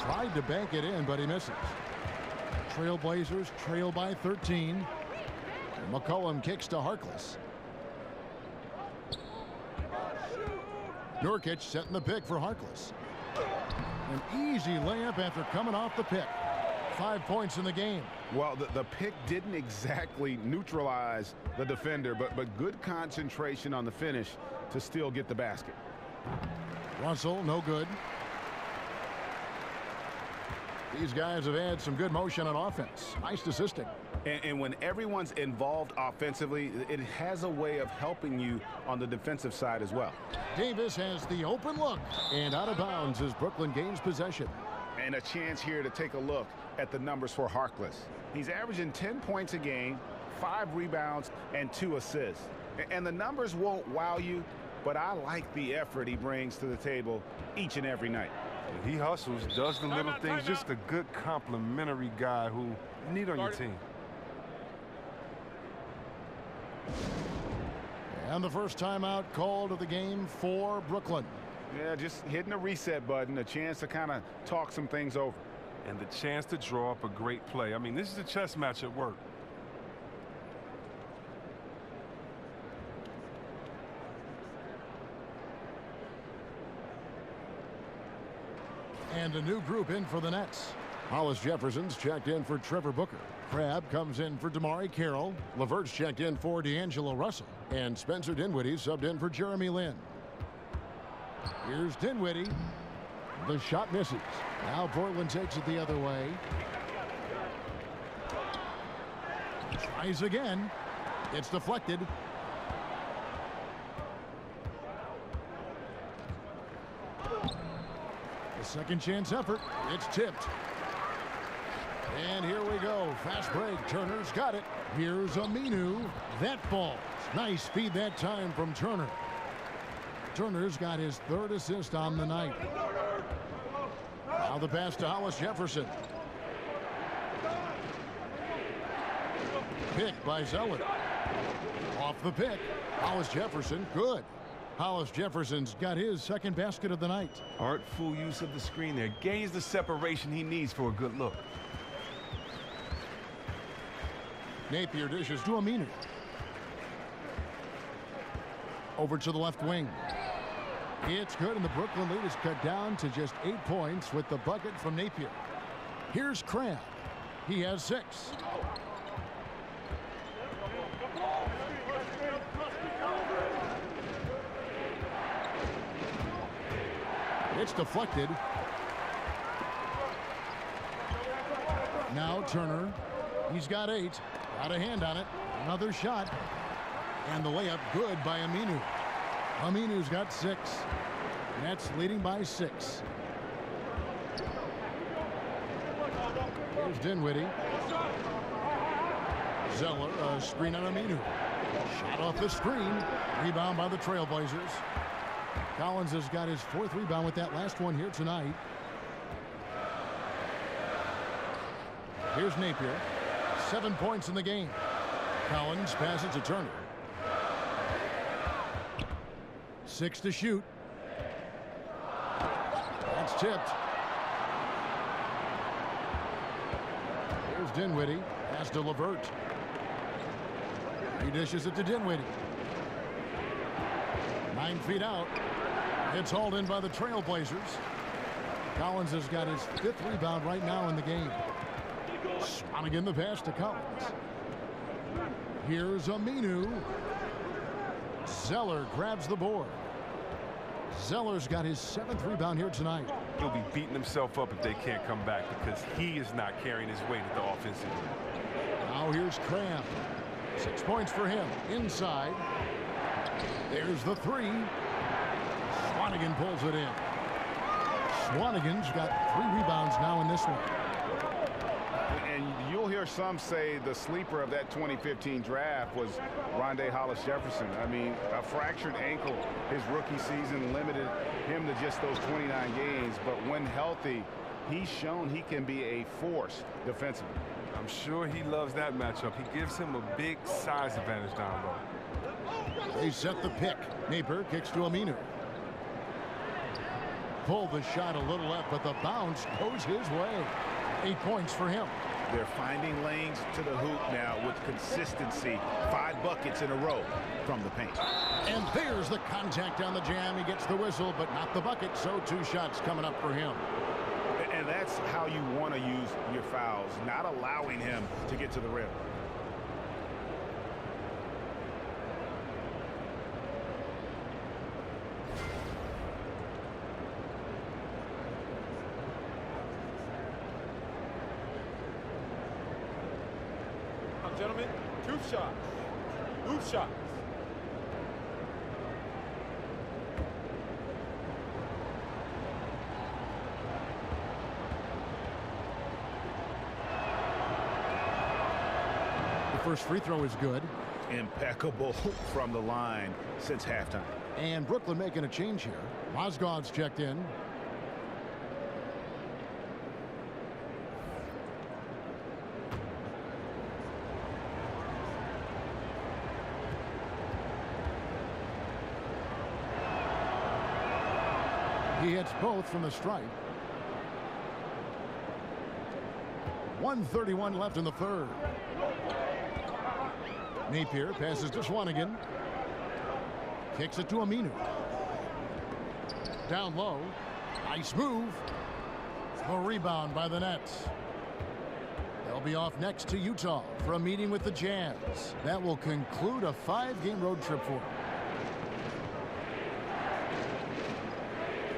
Tried to bank it in, but he misses. Trailblazers trail by 13. McCollum kicks to Harkless. Nurkic setting the pick for Harkless. An easy layup after coming off the pick. 5 points in the game. Well, the pick didn't exactly neutralize the defender, but good concentration on the finish to still get the basket. Russell, no good. These guys have had some good motion on offense. Nice assisting. And when everyone's involved offensively, it has a way of helping you on the defensive side as well. Davis has the open look. And out of bounds as Brooklyn gains possession. And a chance here to take a look at the numbers for Harkless. He's averaging 10 points a game, 5 rebounds, and 2 assists. And the numbers won't wow you, but I like the effort he brings to the table each and every night. He hustles, does the little things, just a good complimentary guy who you need on your team. And the first timeout called of the game for Brooklyn. Yeah, just hitting the reset button, a chance to kind of talk some things over. And the chance to draw up a great play. I mean, this is a chess match at work. And a new group in for the Nets. Hollis Jefferson's checked in for Trevor Booker. Crabbe comes in for DeMari Carroll. LeVert's checked in for D'Angelo Russell. And Spencer Dinwiddie subbed in for Jeremy Lin. Here's Dinwiddie. The shot misses. Now Portland takes it the other way. Tries again. It's deflected. A second chance effort. It's tipped. And here we go. Fast break. Turner's got it. Here's Aminu. That falls. Nice feed that time from Turner. Turner's got his third assist on the night. Now the pass to Hollis Jefferson. Pick by Zeller. Off the pick. Hollis Jefferson. Good. Hollis Jefferson's got his second basket of the night. Artful use of the screen there. Gains the separation he needs for a good look. Napier dishes to Aminu. Over to the left wing. It's good, and the Brooklyn lead is cut down to just 8 points with the bucket from Napier. Here's Cramp. He has 6. It's deflected. Now Turner. He's got 8. Got a hand on it. Another shot. And the layup good by Aminu. Aminu's got 6. Nets leading by 6. Here's Dinwiddie. Zeller, a screen on Aminu. Shot off the screen. Rebound by the Trailblazers. Collins has got his 4th rebound with that last one here tonight. Here's Napier. 7 points in the game. Collins passes to Turner. 6 to shoot. That's tipped. Here's Dinwiddie. Pass to LeVert. He dishes it to Dinwiddie. 9 feet out. It's hauled in by the Trailblazers. Collins has got his 5th rebound right now in the game. Swanigan the pass to Collins. Here's Aminu. Zeller grabs the board. Zeller's got his 7th rebound here tonight. He'll be beating himself up if they can't come back because he is not carrying his weight at the offensive end. Now here's Cramp. 6 points for him. Inside. There's the 3. Swanigan pulls it in. Swanigan's got 3 rebounds now in this one. And you'll hear some say the sleeper of that 2015 draft was Rondé Hollis Jefferson. I mean, a fractured ankle his rookie season limited him to just those 29 games. But when healthy, he's shown he can be a force defensively. I'm sure he loves that matchup. He gives him a big size advantage down low. They set the pick. Napier kicks to Aminu. Pull the shot a little left, but the bounce goes his way. 8 points for him. They're finding lanes to the hoop now with consistency. 5 buckets in a row from the paint. And there's the contact on the jam. He gets the whistle, but not the bucket, so 2 shots coming up for him. And that's how you want to use your fouls, not allowing him to get to the rim. Gentlemen, 2 shots. 2 shots. The first free throw is good. Impeccable from the line since halftime. And Brooklyn making a change here. Mozgov's checked in. He hits both from the stripe. 1:31 left in the 3rd. Napier passes to Swanigan. Kicks it to Aminu. Down low. Nice move. A rebound by the Nets. They'll be off next to Utah for a meeting with the Jazz. That will conclude a 5-game road trip for them.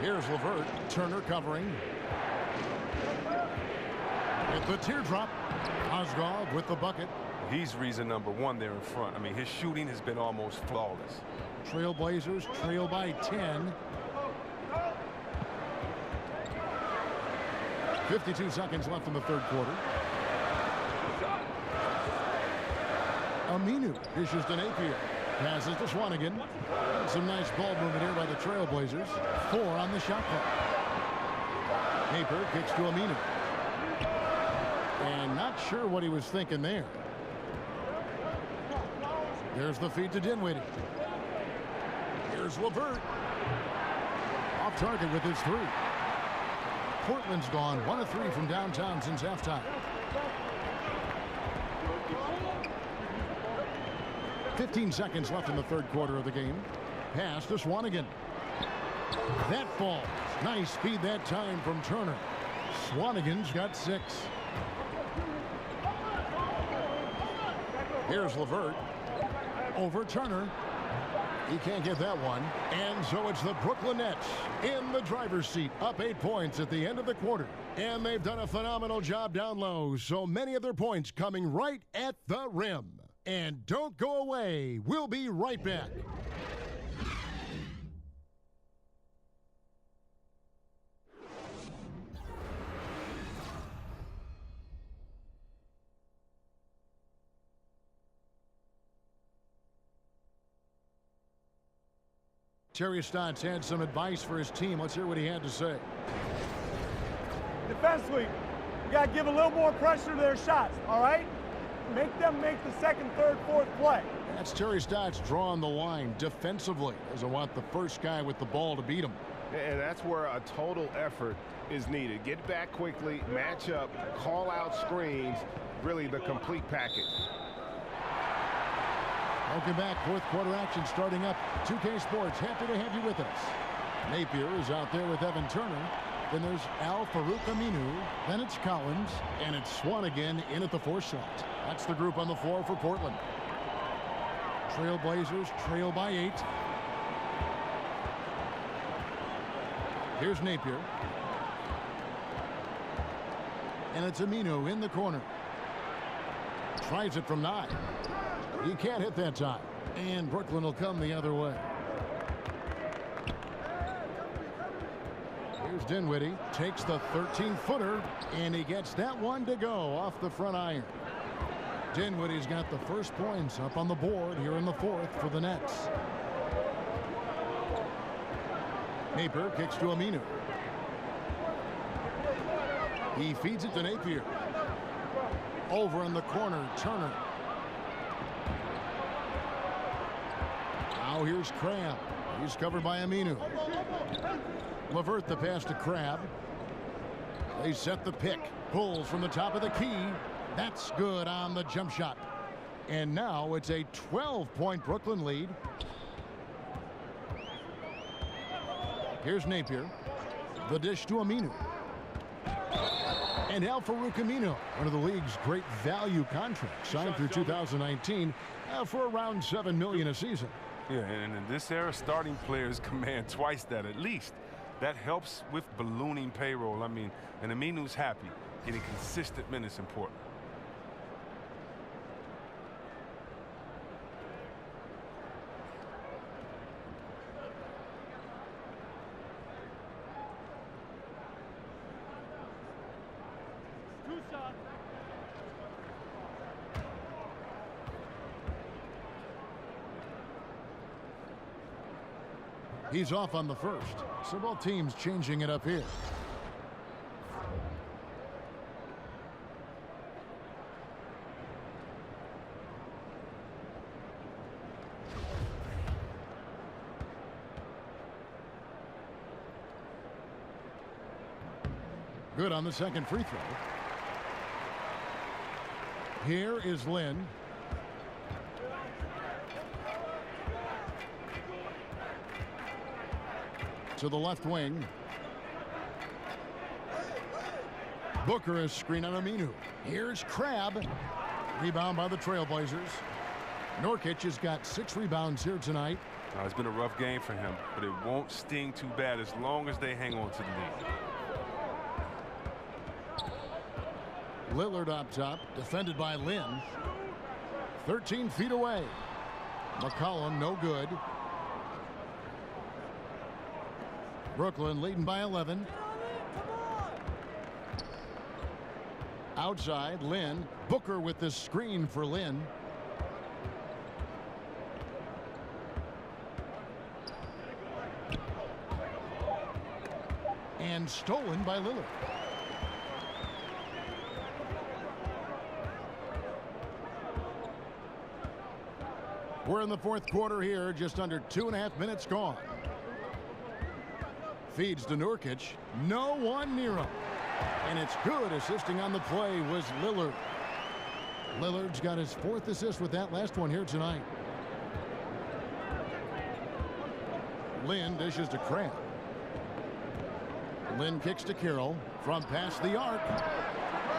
Here's LeVert. Turner covering. With the teardrop. Mozgov with the bucket. He's reason number 1 there in front. I mean, his shooting has been almost flawless. Trailblazers trail by 10. 52 seconds left in the third quarter. Aminu dishes to Napier. Passes to Swanigan. Some nice ball movement here by the Trailblazers. 4 on the shot clock. Napier kicks to Aminu. And not sure what he was thinking there. There's the feed to Dinwiddie. Here's LeVert. Off target with his 3. Portland's gone 1 of 3 from downtown since halftime. 15 seconds left in the third quarter of the game. Pass to Swanigan. That falls. Nice speed that time from Turner. Swanigan's got 6. Here's LeVert. Over Turner. He can't get that one. And so it's the Brooklyn Nets in the driver's seat, up 8 points at the end of the quarter. And they've done a phenomenal job down low. So many of their points coming right at the rim. And don't go away. We'll be right back. Terry Stotts had some advice for his team. Let's hear what he had to say. Defensively, we got to give a little more pressure to their shots, all right? Make them make the second, third, fourth play. That's Terry Stotts drawing the line defensively. Doesn't want the first guy with the ball to beat him. And that's where a total effort is needed. Get back quickly, match up, call out screens, really the complete package. Welcome back. Fourth quarter action starting up. 2K Sports, happy to have you with us. Napier is out there with Evan Turner. Then there's Al-Farouq Aminu. Then it's Collins. And it's Swanigan in at the 4 slot. That's the group on the floor for Portland. Trailblazers trail by 8. Here's Napier. And it's Aminu in the corner. Tries it from 9. He can't hit that time. And Brooklyn will come the other way. Here's Dinwiddie. Takes the 13-footer. And he gets that one to go off the front iron. Dinwiddie's got the first points up on the board here in the fourth for the Nets. Napier kicks to Aminu. He feeds it to Napier. Over in the corner, Turner. Now here's Crabbe. He's covered by Aminu. LeVert the pass to Crabbe. They set the pick. Pulls from the top of the key. That's good on the jump shot. And now it's a 12-point Brooklyn lead. Here's Napier. The dish to Aminu. And Al-Farouq Aminu, one of the league's great value contracts, signed through 2019 for around $7 million a season. Yeah, and in this era, starting players command twice that at least. That helps with ballooning payroll. I mean, and Aminu's happy. Getting consistent minutes important. He's off on the first. So both teams changing it up here. Good on the second free throw. Here is Lynn. To the left wing. Booker is screen on Aminu. Here's Crabbe. Rebound by the Trailblazers. Nurkic has got 6 rebounds here tonight. It's been a rough game for him, but it won't sting too bad as long as they hang on to the lead. Lillard up top, defended by Lynn. 13 feet away. McCollum no good. Brooklyn leading by 11. Outside, Lynn. Booker with the screen for Lynn. And stolen by Lillard. We're in the fourth quarter here, just under 2.5 minutes gone. Feeds to Nurkic. No one near him. And it's good. Assisting on the play was Lillard. Lillard's got his 4th assist with that last one here tonight. Lynn dishes to Cramp. Lynn kicks to Carroll from past the arc.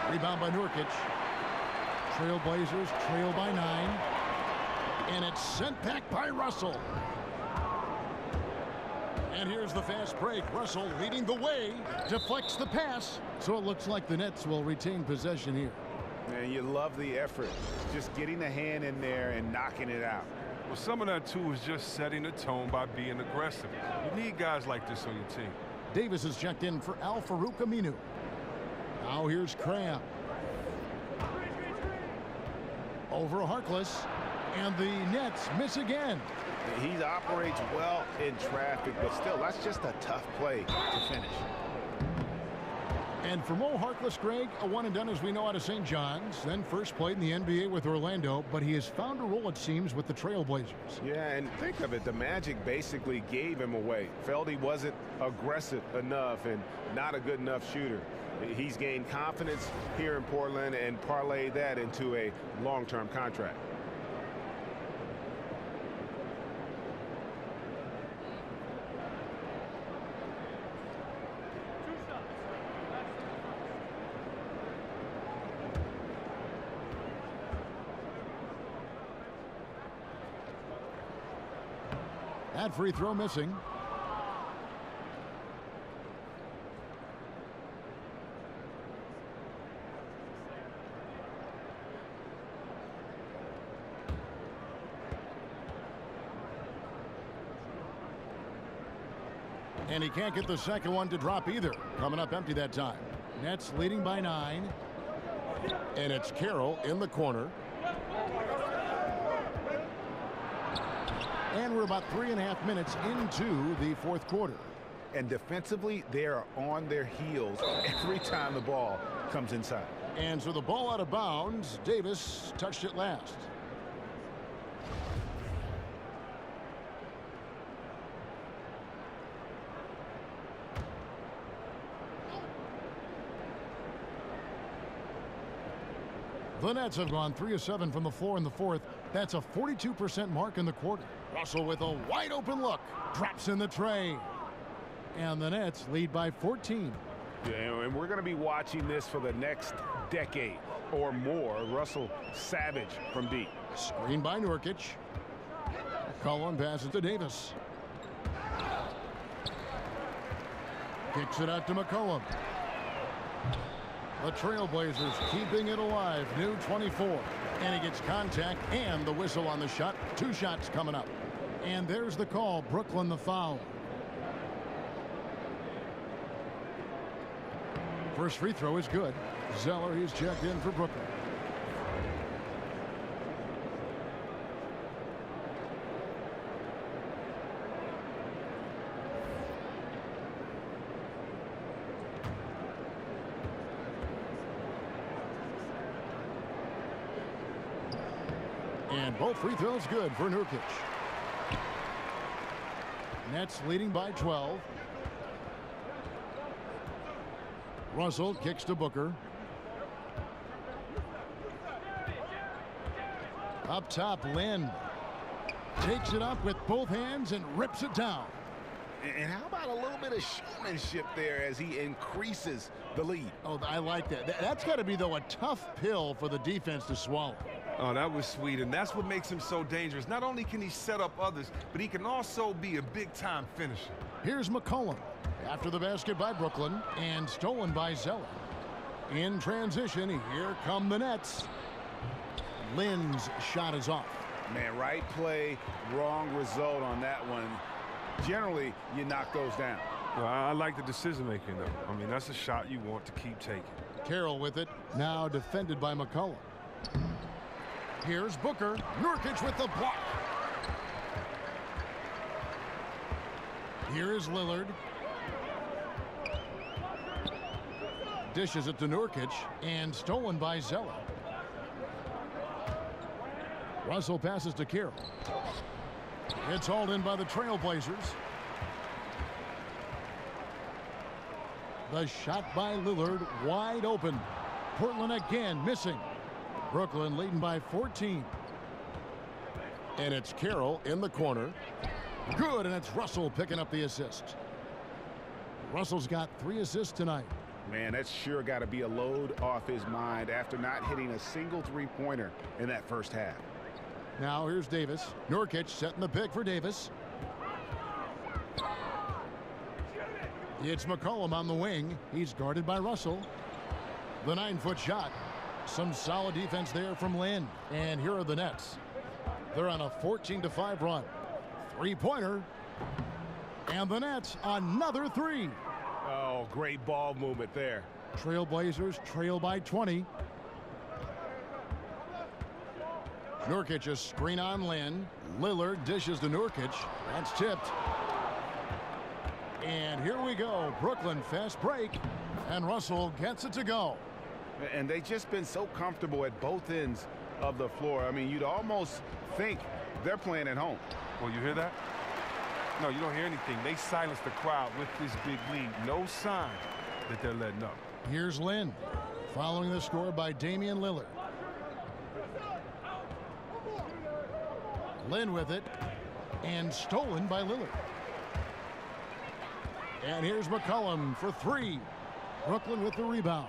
Rebound by Nurkic. Trailblazers trail by 9. And it's sent back by Russell. And here's the fast break. Russell leading the way. Deflects the pass. So it looks like the Nets will retain possession here. Man, you love the effort. Just getting the hand in there and knocking it out. Well, some of that, too, is just setting the tone by being aggressive. You need guys like this on your team. Davis is checked in for Al-Farouq Aminu. Now here's Cramp. Over Harkless. And the Nets miss again. He operates well in traffic, but still, that's just a tough play to finish. And for Mo Harkless, Greg, a one and done as we know out of St. John's, then first played in the NBA with Orlando, but he has found a role, it seems, with the Trailblazers. Yeah, and think of it, the Magic basically gave him away. Felt he wasn't aggressive enough and not a good enough shooter. He's gained confidence here in Portland and parlayed that into a long-term contract. That free throw missing. And he can't get the second one to drop either. Coming up empty that time. Nets leading by 9. And it's Carroll in the corner. And we're about 3.5 minutes into the fourth quarter. And defensively, they are on their heels every time the ball comes inside. And so the ball out of bounds. Davis touched it last. The Nets have gone 3 of 7 from the floor in the fourth. That's a 42% mark in the quarter. Russell with a wide open look. Drops in the tray. And the Nets lead by 14. Yeah, and we're going to be watching this for the next decade or more. Russell savage from deep. Screen by Nurkic. Cullen passes to Davis. Kicks it out to McCollum. The Trailblazers keeping it alive. New 24. And he gets contact and the whistle on the shot. 2 shots coming up. And there's the call. Brooklyn the foul. First free throw is good. Zeller, he's checked in for Brooklyn. And both free throws good for Nurkic. Nets leading by 12. Russell kicks to Booker. Up top, Lynn takes it up with both hands and rips it down. And how about a little bit of showmanship there as he increases the lead? Oh, I like that. That's got to be, though, a tough pill for the defense to swallow. Oh, that was sweet, and that's what makes him so dangerous. Not only can he set up others, but he can also be a big-time finisher. Here's McCollum after the basket by Brooklyn and stolen by Zeller. In transition, here come the Nets. Lynn's shot is off. Man, right play, wrong result on that one. Generally, you knock those down. Well, I like the decision-making, though. I mean, that's a shot you want to keep taking. Carroll with it, now defended by McCollum. Here's Booker. Nurkic with the block. Here is Lillard. Dishes it to Nurkic, and stolen by Zeller. Russell passes to Carroll. It's hauled in by the Trailblazers. The shot by Lillard, wide open. Portland again missing. Brooklyn leading by 14. And it's Carroll in the corner. Good, and it's Russell picking up the assist. Russell's got 3 assists tonight. Man, that's sure got to be a load off his mind after not hitting a single three-pointer in that first half. Now here's Davis. Nurkic setting the pick for Davis. It's McCollum on the wing. He's guarded by Russell. The 9-foot shot. Some solid defense there from Lynn. And here are the Nets. They're on a 14-5 run. Three-pointer. And the Nets, another 3. Oh, great ball movement there. Trailblazers trail by 20. Nurkic a screen on Lynn. Lillard dishes to Nurkic. That's tipped. And here we go. Brooklyn fast break. And Russell gets it to go. And they've just been so comfortable at both ends of the floor. I mean, you'd almost think they're playing at home. Well, you hear that? No, you don't hear anything. They silence the crowd with this big lead. No sign that they're letting up. Here's Lynn, following the score by Damian Lillard. Lynn with it, and stolen by Lillard. And here's McCollum for 3. Brooklyn with the rebound.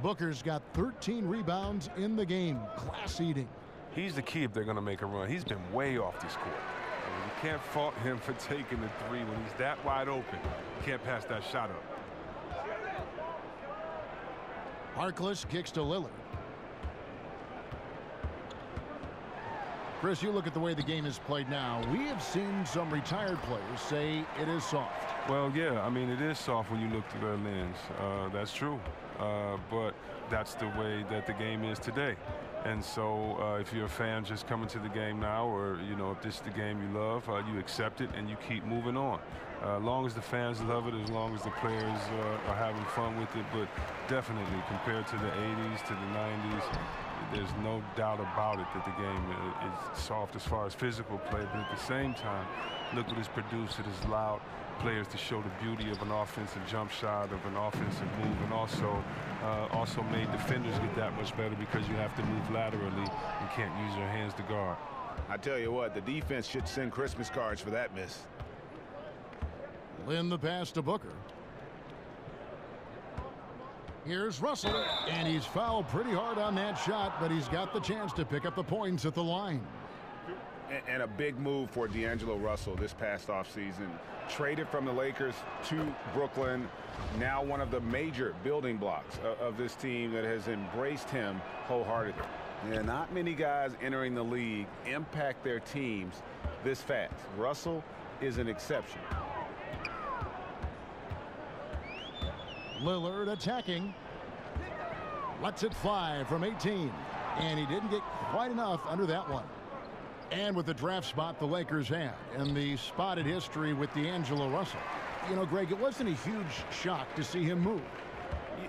Booker's got 13 rebounds in the game. Class eating. He's the key if they're going to make a run. He's been way off this court. I mean, you can't fault him for taking the 3 when he's that wide open. You can't pass that shot up. Harkless kicks to Lillard. Chris, you look at the way the game is played now. We have seen some retired players say it is soft. Well, yeah, I mean, it is soft when you look through their lens. That's true. But that's the way that the game is today. And so if you're a fan just coming to the game now, or, you know, if this is the game you love, you accept it and you keep moving on. As long as the fans love it, as long as the players are having fun with it. But definitely, compared to the 80s, to the 90s, there's no doubt about it that the game is soft as far as physical play. But at the same time, look what it's produced. It has allowed players to show the beauty of an offensive jump shot, of an offensive move, and also made defenders get that much better because you have to move laterally and can't use your hands to guard. I tell you what, the defense should send Christmas cards for that miss. Lynn the pass to Booker. Here's Russell, and he's fouled pretty hard on that shot, but he's got the chance to pick up the points at the line. And a big move for D'Angelo Russell this past offseason. Traded from the Lakers to Brooklyn. Now one of the major building blocks of this team that has embraced him wholeheartedly. Yeah, not many guys entering the league impact their teams this fast. Russell is an exception. Lillard attacking. Lets it fly from 18. And he didn't get quite enough under that one. And with the draft spot the Lakers had, and the spotted history with D'Angelo Russell, you know, Greg, it wasn't a huge shock to see him move.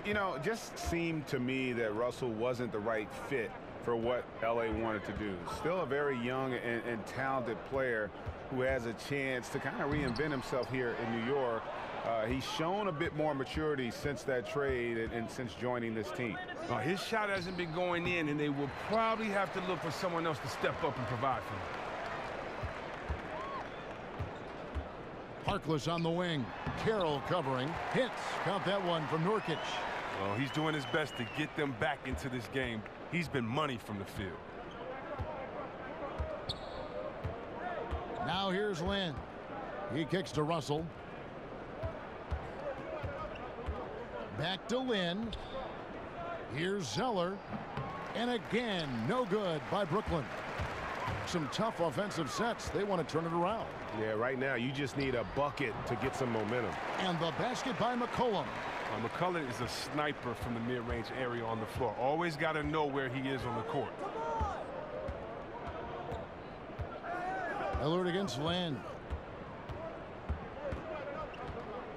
You know, it just seemed to me that Russell wasn't the right fit for what LA wanted to do. Still a very young and talented player who has a chance to kind of reinvent himself here in New York. He's shown a bit more maturity since that trade and since joining this team. His shot hasn't been going in, and they will probably have to look for someone else to step up and provide for him. Harkless on the wing. Carroll covering. Hits. Count that one from Nurkic. Well, he's doing his best to get them back into this game. He's been money from the field. Now here's Lynn. He kicks to Russell. Back to Lynn. Here's Zeller. And again, no good by Brooklyn. Some tough offensive sets. They want to turn it around. Yeah, right now you just need a bucket to get some momentum. And the basket by McCollum. McCullough is a sniper from the mid-range area on the floor. Always got to know where he is on the court. Lillard against Lynn.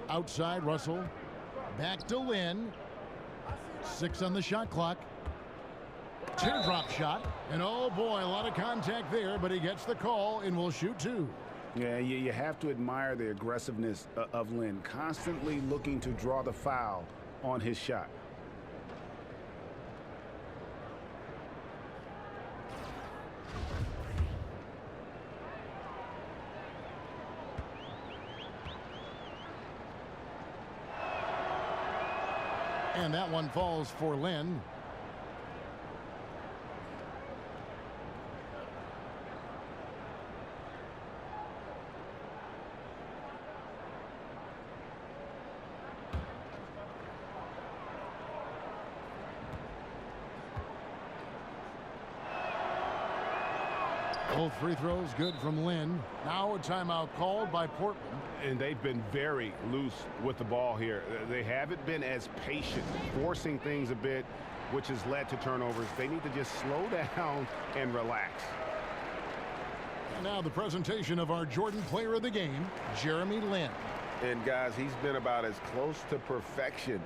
Outside, Russell. Back to Lynn. 6 on the shot clock. Teardrop shot. And oh boy, a lot of contact there, but he gets the call and will shoot 2. Yeah, you have to admire the aggressiveness of Lynn, constantly looking to draw the foul on his shot. And that one falls for Lynn. Both free throws good from Lynn. Now a timeout called by Portland. And they've been very loose with the ball here. They haven't been as patient, forcing things a bit, which has led to turnovers. They need to just slow down and relax. And now the presentation of our Jordan Player of the Game, Jeremy Lin. And guys, he's been about as close to perfection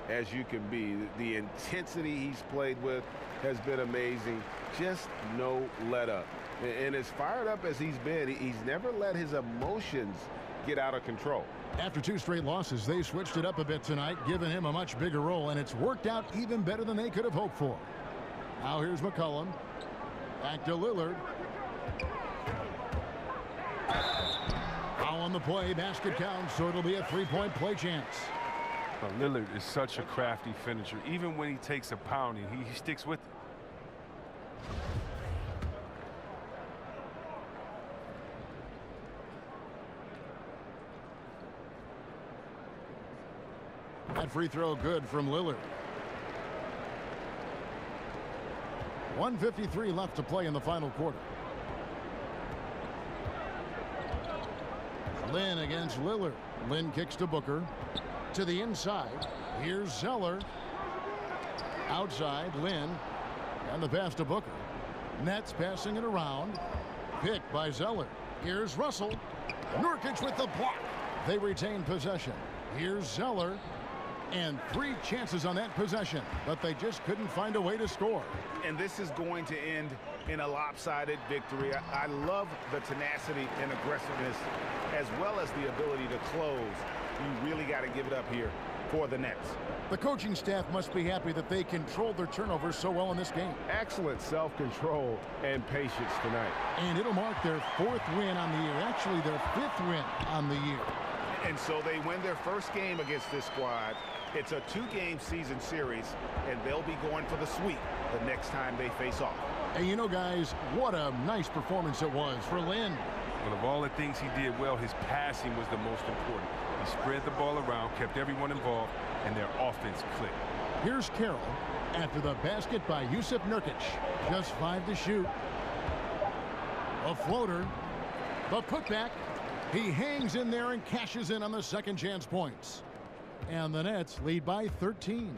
as you can be. The intensity he's played with has been amazing. Just no let up. And as fired up as he's been, he's never let his emotions get out of control. After 2 straight losses, they switched it up a bit tonight, giving him a much bigger role, and it's worked out even better than they could have hoped for. Now here's McCollum. Back to Lillard. Foul on the play, basket counts, so it'll be a 3-point play chance. Lillard is such a crafty finisher. Even when he takes a pounding, he sticks with it. That free throw good from Lillard. 1:53 left to play in the final quarter. Lynn against Lillard. Lynn kicks to Booker. To the inside. Here's Zeller. Outside, Lynn. And the pass to Booker. Nets passing it around. Picked by Zeller. Here's Russell. Nurkic with the block. They retain possession. Here's Zeller. And 3 chances on that possession, but they just couldn't find a way to score. And this is going to end in a lopsided victory. I love the tenacity and aggressiveness, as well as the ability to close. You really got to give it up here for the Nets. The coaching staff must be happy that they controlled their turnovers so well in this game. Excellent self-control and patience tonight. And it'll mark their 4th win on the year, actually their 5th win on the year. And so they win their first game against this squad. It's a 2-game season series, and they'll be going for the sweep the next time they face off. And you know, guys, what a nice performance it was for Lynn. Well, of all the things he did well, his passing was the most important. He spread the ball around, kept everyone involved, and their offense clicked. Here's Carroll after the basket by Jusuf Nurkic. Just 5 to shoot. A floater. The putback. He hangs in there and cashes in on the second chance points. And the Nets lead by 13.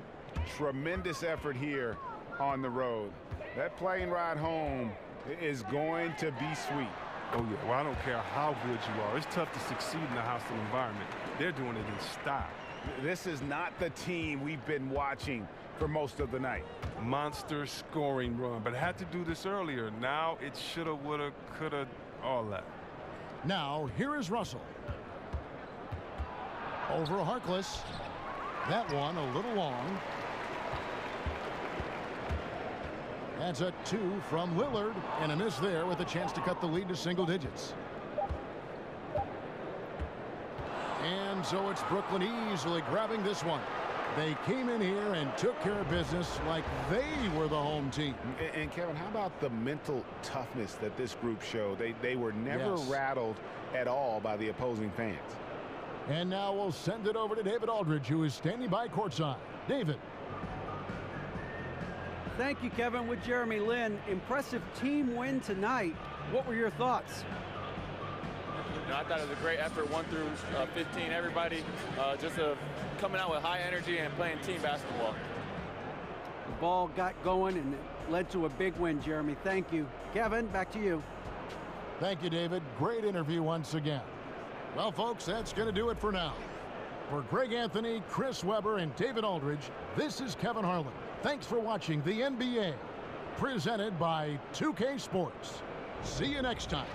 Tremendous effort here on the road. That plane ride home is going to be sweet. Oh, yeah. Well, I don't care how good you are. It's tough to succeed in a hostile environment. They're doing it in style. This is not the team we've been watching for most of the night. Monster scoring run, but had to do this earlier. Now it shoulda, woulda, coulda, all that. Now, here is Russell. Over Harkless. That one a little long. That's a 2 from Lillard, and a miss there with a chance to cut the lead to single digits. And so it's Brooklyn easily grabbing this one. They came in here and took care of business like they were the home team. And Kevin, how about the mental toughness that this group showed? They were never rattled at all by the opposing fans. And now we'll send it over to David Aldridge, who is standing by courtside. David. Thank you, Kevin. With Jeremy Lin. Impressive team win tonight. What were your thoughts? I thought it was a great effort, 1 through 15. Everybody just coming out with high energy and playing team basketball. The ball got going and it led to a big win, Jeremy. Thank you. Kevin, back to you. Thank you, David. Great interview once again. Well, folks, that's going to do it for now. For Greg Anthony, Chris Webber, and David Aldridge, this is Kevin Harlan. Thanks for watching the NBA, presented by 2K Sports. See you next time.